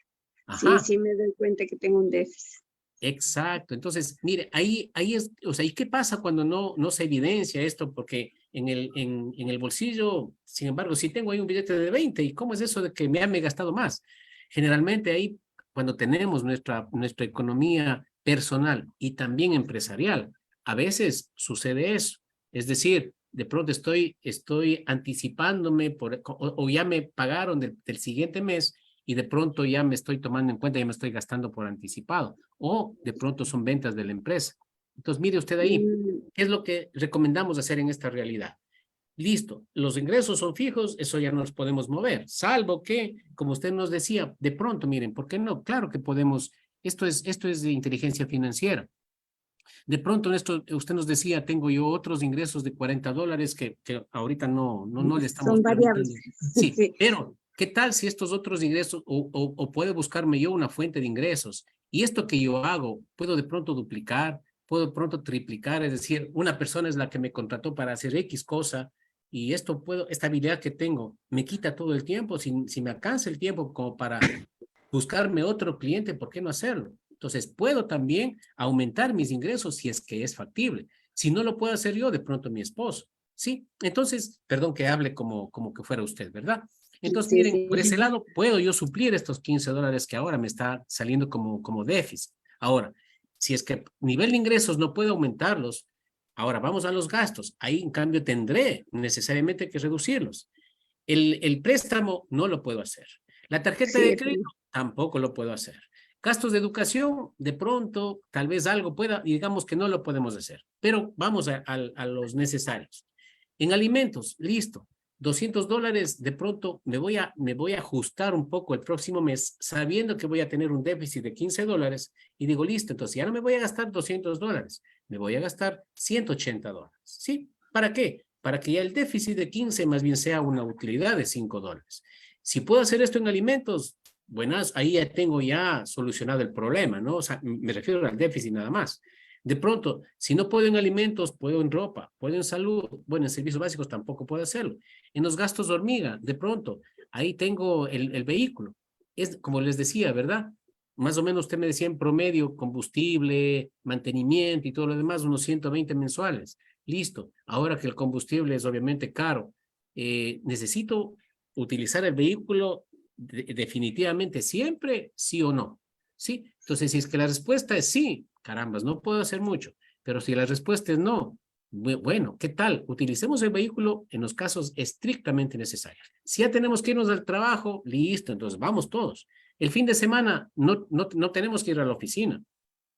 Ajá. sí me doy cuenta que tengo un déficit. Exacto. Entonces, mire, ahí es, o sea, ¿y qué pasa cuando no se evidencia esto? Porque en el bolsillo, sin embargo, sí tengo ahí un billete de 20, ¿y cómo es eso de que me he gastado más? Generalmente ahí, cuando tenemos nuestra economía personal y también empresarial, a veces sucede eso. Es decir, de pronto estoy anticipándome o ya me pagaron del siguiente mes y de pronto ya me estoy tomando en cuenta, ya me estoy gastando por anticipado, o de pronto son ventas de la empresa. Entonces, mire usted ahí, Mm, ¿qué es lo que recomendamos hacer en esta realidad? Listo, los ingresos son fijos, eso ya no los podemos mover, salvo que, como usted nos decía, de pronto, miren, ¿por qué no? Claro que podemos, esto es de inteligencia financiera. De pronto, en esto, usted nos decía, tengo yo otros ingresos de $40 que ahorita no le estamos Son variables. permitiendo. Sí, Sí. pero ¿qué tal si estos otros ingresos, o puedo buscarme yo una fuente de ingresos? Y esto que yo hago, puedo de pronto duplicar, puedo de pronto triplicar, es decir, una persona es la que me contrató para hacer X cosa, y esto puedo, esta habilidad que tengo, me quita todo el tiempo, si me alcanza el tiempo como para buscarme otro cliente, ¿por qué no hacerlo? Entonces, puedo también aumentar mis ingresos si es que es factible. Si no lo puedo hacer yo, de pronto mi esposo. ¿Sí? Entonces, perdón que hable como que fuera usted, ¿verdad? Entonces, Sí, miren, por ese sí. lado, puedo yo suplir estos $15 que ahora me está saliendo como déficit. Ahora, si es que nivel de ingresos no puedo aumentarlos, ahora vamos a los gastos. Ahí, en cambio, tendré necesariamente que reducirlos. El préstamo no lo puedo hacer. La tarjeta Sí, de crédito tampoco lo puedo hacer. Gastos de educación, de pronto, tal vez algo pueda, y digamos que no lo podemos hacer, pero vamos a los necesarios. En alimentos, listo. $200, de pronto me voy a ajustar un poco el próximo mes, sabiendo que voy a tener un déficit de $15, y digo, listo, entonces ya no me voy a gastar $200, me voy a gastar $180. ¿Sí? ¿Para qué? Para que ya el déficit de 15 más bien sea una utilidad de $5. Si puedo hacer esto en alimentos, buenas, ahí ya tengo ya solucionado el problema, ¿no? O sea, me refiero al déficit nada más. De pronto, si no puedo en alimentos, puedo en ropa, puedo en salud, bueno, en servicios básicos tampoco puedo hacerlo. En los gastos de hormiga, de pronto, ahí tengo el vehículo. Es como les decía, ¿verdad? Más o menos usted me decía en promedio, combustible, mantenimiento y todo lo demás, unos 120 mensuales. Listo. Ahora que el combustible es obviamente caro, necesito utilizar el vehículo definitivamente siempre, sí o no. ¿Sí? Entonces, si es que la respuesta es sí, carambas, no puedo hacer mucho. Pero si la respuesta es no, bueno, ¿qué tal? Utilicemos el vehículo en los casos estrictamente necesarios. Si ya tenemos que irnos al trabajo, listo, entonces vamos todos. El fin de semana no tenemos que ir a la oficina,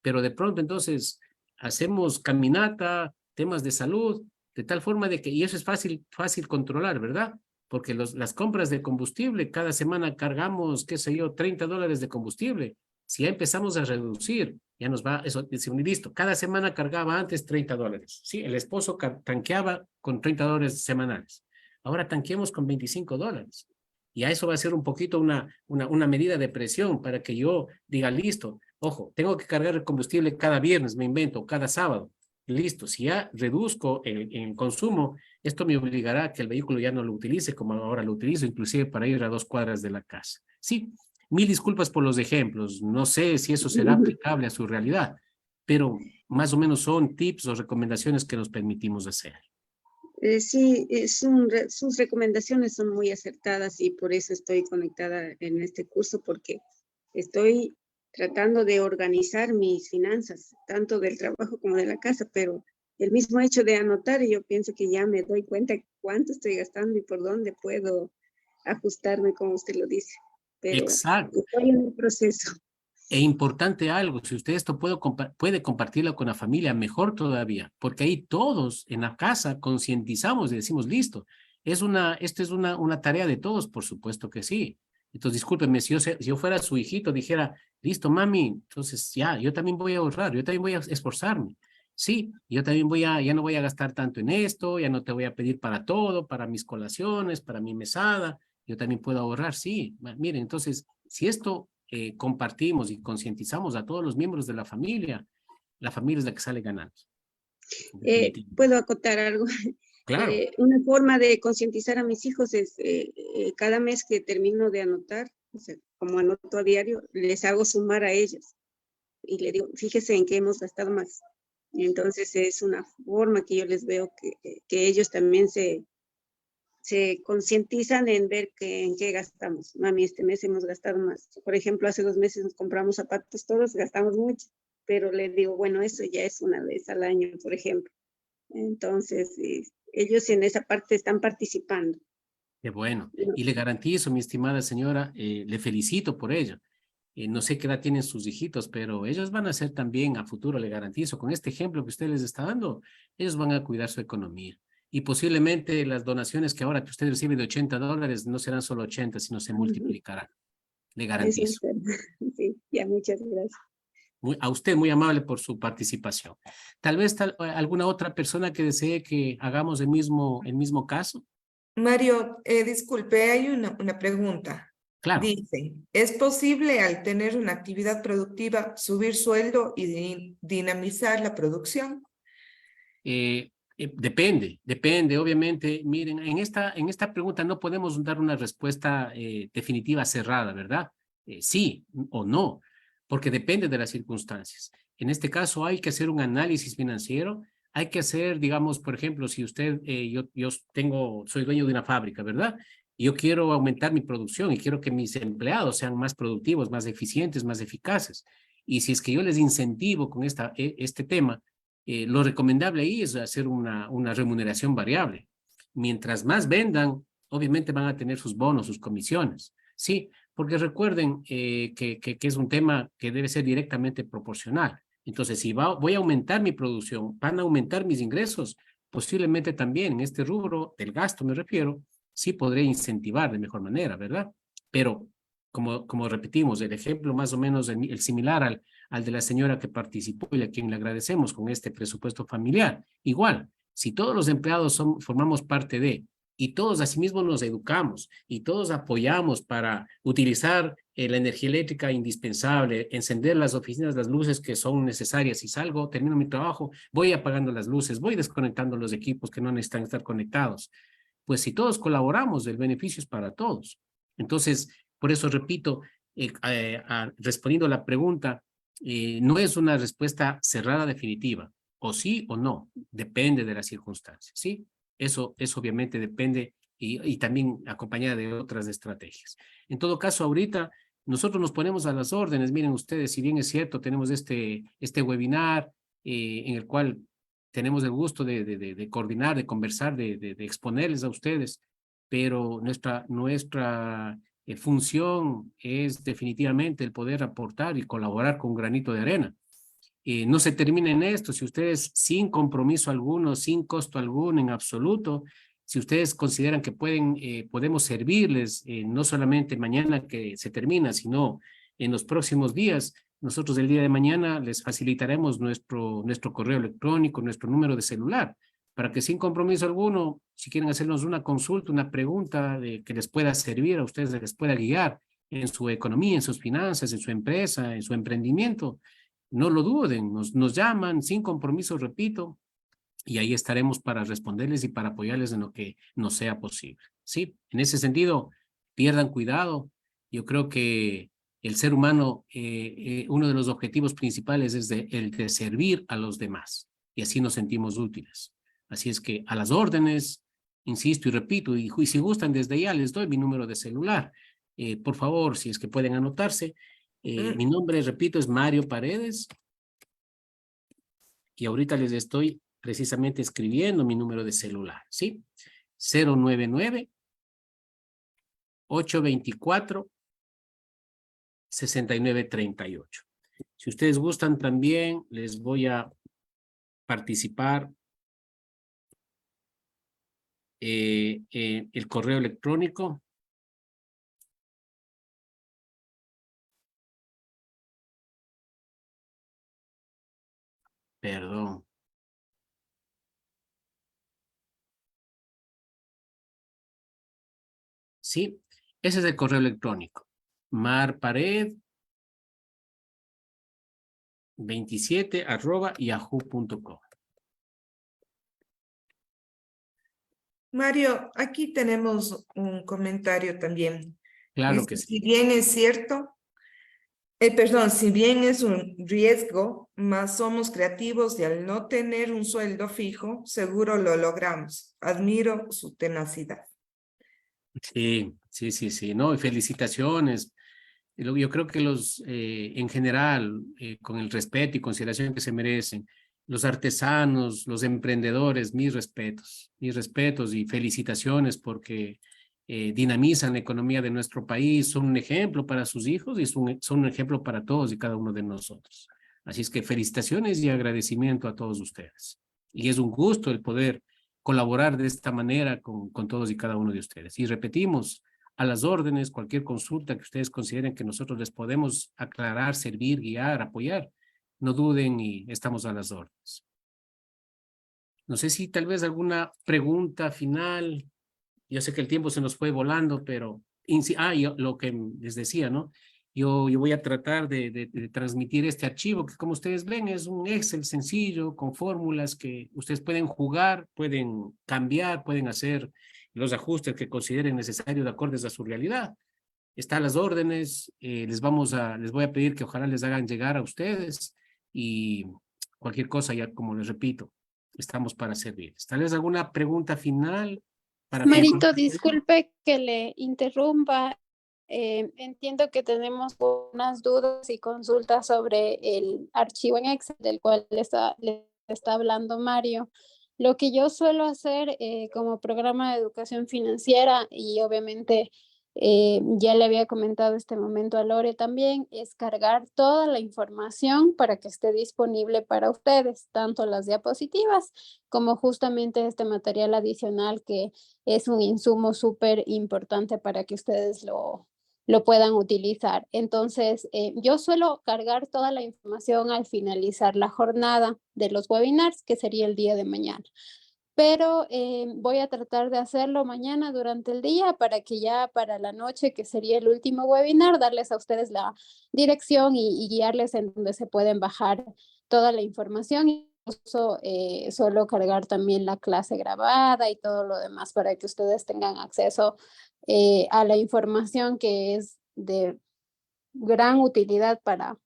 pero de pronto entonces hacemos caminata, temas de salud, de tal forma de que, y eso es fácil controlar, ¿verdad? Porque las compras de combustible, cada semana cargamos, qué sé yo, $30 de combustible. Si ya empezamos a reducir, ya nos va, eso, listo. Cada semana cargaba antes $30. Sí, el esposo tanqueaba con $30 semanales. Ahora tanqueemos con $25. Y a eso va a ser un poquito una medida de presión para que yo diga, listo, ojo, tengo que cargar el combustible cada viernes, me invento, cada sábado. Listo, si ya reduzco el consumo, esto me obligará a que el vehículo ya no lo utilice como ahora lo utilizo, inclusive para ir a 2 cuadras de la casa. Sí, mil disculpas por los ejemplos. No sé si eso será aplicable a su realidad, pero más o menos son tips o recomendaciones que nos permitimos hacer. Sí, sus recomendaciones son muy acertadas y por eso estoy conectada en este curso, porque estoy tratando de organizar mis finanzas, tanto del trabajo como de la casa, pero el mismo hecho de anotar, yo pienso que ya me doy cuenta cuánto estoy gastando y por dónde puedo ajustarme, como usted lo dice, pero Exacto. estoy en el proceso. E importante algo, si usted esto puede compartirlo con la familia, mejor todavía, porque ahí todos en la casa concientizamos y decimos, listo, esto es una tarea de todos, por supuesto que sí. Entonces, discúlpeme, si yo fuera su hijito, dijera, listo, mami, entonces ya, yo también voy a ahorrar, yo también voy a esforzarme. Sí, yo también ya no voy a gastar tanto en esto, ya no te voy a pedir para todo, para mis colaciones, para mi mesada, yo también puedo ahorrar, sí. Miren, entonces, si esto compartimos y concientizamos a todos los miembros de la familia es la que sale ganando. ¿Puedo acotar algo? Claro. Una forma de concientizar a mis hijos es cada mes que termino de anotar, o sea, como anoto a diario, les hago sumar a ellos y le digo, fíjese en qué hemos gastado más. Y entonces es una forma que yo les veo que ellos también se concientizan en ver en qué gastamos. Mami, este mes hemos gastado más. Por ejemplo, hace 2 meses nos compramos zapatos todos, gastamos mucho, pero le digo, bueno, eso ya es una vez al año, por ejemplo. Entonces, ellos en esa parte están participando. Qué bueno. Y le garantizo, mi estimada señora, le felicito por ello. No sé qué edad tienen sus hijitos, pero ellos van a ser también a futuro, le garantizo, con este ejemplo que usted les está dando, ellos van a cuidar su economía. y posiblemente las donaciones que ahora que usted recibe de $80 no serán solo 80, sino se multiplicarán. Le Eso garantizo. espero. Sí, ya, muchas gracias. A usted muy amable por su participación. Tal vez alguna otra persona que desee que hagamos el mismo caso. Mario, disculpe, hay una pregunta. Claro. Dice, ¿es posible al tener una actividad productiva subir sueldo y dinamizar la producción? Depende, obviamente. Miren, en esta pregunta no podemos dar una respuesta definitiva cerrada, ¿verdad? Sí o no, porque depende de las circunstancias. En este caso hay que hacer un análisis financiero, hay que hacer, digamos, por ejemplo, si usted, soy dueño de una fábrica, ¿verdad? Y yo quiero aumentar mi producción y quiero que mis empleados sean más productivos, más eficientes, más eficaces. Y si es que yo les incentivo con este tema, lo recomendable ahí es hacer una remuneración variable. Mientras más vendan, obviamente van a tener sus bonos, sus comisiones. Sí, porque recuerden que es un tema que debe ser directamente proporcional. Entonces, si voy a aumentar mi producción, van a aumentar mis ingresos, posiblemente también en este rubro del gasto, me refiero, sí podré incentivar de mejor manera, ¿verdad? Pero, como repetimos, el ejemplo más o menos el similar al de la señora que participó y a quien le agradecemos con este presupuesto familiar. Igual, si todos los empleados formamos parte de, y todos asimismo nos educamos, y todos apoyamos para utilizar la energía eléctrica indispensable, encender las oficinas, las luces que son necesarias. Si salgo, termino mi trabajo, voy apagando las luces, voy desconectando los equipos que no necesitan estar conectados. Pues si todos colaboramos, el beneficio es para todos. Entonces, por eso repito, respondiendo a la pregunta, no es una respuesta cerrada definitiva, o sí o no, depende de las circunstancias, ¿sí? Eso obviamente depende y también acompañada de otras estrategias. En todo caso, ahorita nosotros nos ponemos a las órdenes. Miren ustedes, si bien es cierto, tenemos este webinar en el cual tenemos el gusto de coordinar, de conversar, de exponerles a ustedes, pero nuestra función es definitivamente el poder aportar y colaborar con un granito de arena. No se termina en esto. Si ustedes sin compromiso alguno, sin costo alguno en absoluto, si ustedes consideran que podemos servirles, no solamente mañana que se termina, sino en los próximos días, nosotros el día de mañana les facilitaremos nuestro correo electrónico, nuestro número de celular, para que sin compromiso alguno, si quieren hacernos una consulta, una pregunta que les pueda servir a ustedes, les pueda guiar en su economía, en sus finanzas, en su empresa, en su emprendimiento, no lo duden, nos llaman sin compromiso, repito, y ahí estaremos para responderles y para apoyarles en lo que nos sea posible. Sí, en ese sentido, pierdan cuidado. Yo creo que el ser humano, uno de los objetivos principales es el de servir a los demás, y así nos sentimos útiles. Así es que a las órdenes, insisto y repito, y si gustan desde ya les doy mi número de celular. Por favor, si es que pueden anotarse. Mi nombre, repito, es Mario Paredes, y ahorita les estoy precisamente escribiendo mi número de celular, ¿sí? 099-824-6938. Si ustedes gustan también, les voy a participar el correo electrónico. Perdón. Sí, ese es el correo electrónico. marpared27@yahoo.com. Mario, aquí tenemos un comentario también. Claro Dice, que sí. si bien es cierto, si bien es un riesgo, más somos creativos y al no tener un sueldo fijo, seguro lo logramos. Admiro su tenacidad. Sí, no, y felicitaciones. Yo creo que en general, con el respeto y consideración que se merecen, los artesanos, los emprendedores, mis respetos y felicitaciones porque dinamizan la economía de nuestro país, son un ejemplo para sus hijos y son un ejemplo para todos y cada uno de nosotros. Así es que felicitaciones y agradecimiento a todos ustedes. Y es un gusto el poder colaborar de esta manera con todos y cada uno de ustedes. Y repetimos, a las órdenes, cualquier consulta que ustedes consideren que nosotros les podemos aclarar, servir, guiar, apoyar, no duden y estamos a las órdenes. No sé si tal vez alguna pregunta final. Yo sé que el tiempo se nos fue volando, pero lo que les decía, ¿no? Yo voy a tratar de transmitir este archivo, que como ustedes ven es un Excel sencillo, con fórmulas que ustedes pueden jugar, pueden cambiar, pueden hacer los ajustes que consideren necesarios de acuerdo a su realidad. Están las órdenes, les voy a pedir que ojalá les hagan llegar a ustedes y cualquier cosa, ya como les repito, estamos para servirles. Tal vez alguna pregunta final. Marito, disculpe que le interrumpa. Entiendo que tenemos unas dudas y consultas sobre el archivo en Excel del cual le está hablando Mario. Lo que yo suelo hacer como programa de educación financiera, y obviamente ya le había comentado este momento a Lore también, es cargar toda la información para que esté disponible para ustedes, tanto las diapositivas como justamente este material adicional que es un insumo súper importante para que ustedes lo puedan utilizar. Entonces, yo suelo cargar toda la información al finalizar la jornada de los webinars, que sería el día de mañana. Pero voy a tratar de hacerlo mañana durante el día para que ya para la noche, que sería el último webinar, darles a ustedes la dirección y guiarles en donde se pueden bajar toda la información. Incluso suelo cargar también la clase grabada y todo lo demás para que ustedes tengan acceso a la información que es de gran utilidad para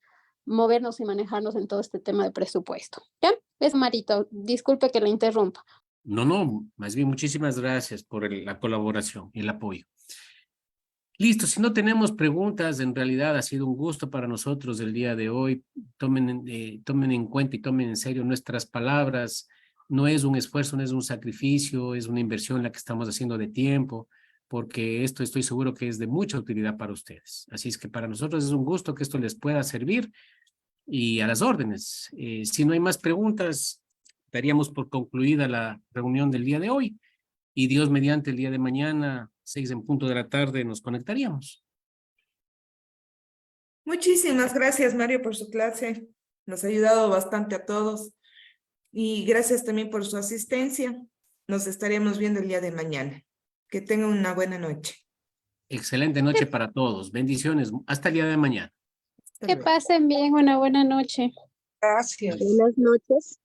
movernos y manejarnos en todo este tema de presupuesto. ¿Ya? Es Marito, disculpe que le interrumpa. No, más bien muchísimas gracias por la colaboración y el apoyo. Listo, si no tenemos preguntas, en realidad ha sido un gusto para nosotros el día de hoy. Tomen en cuenta y tomen en serio nuestras palabras. No es un esfuerzo, no es un sacrificio, es una inversión la que estamos haciendo de tiempo, porque esto estoy seguro que es de mucha utilidad para ustedes. Así es que para nosotros es un gusto que esto les pueda servir y a las órdenes. Si no hay más preguntas, daríamos por concluida la reunión del día de hoy y Dios mediante el día de mañana, 6:00 p.m, nos conectaríamos. Muchísimas gracias, Mario, por su clase. Nos ha ayudado bastante a todos. Y gracias también por su asistencia. Nos estaremos viendo el día de mañana. Que tengan una buena noche. Excelente noche para todos. Bendiciones. Hasta el día de mañana. Hasta Que luego. pasen bien, una buena noche. Gracias. Buenas noches.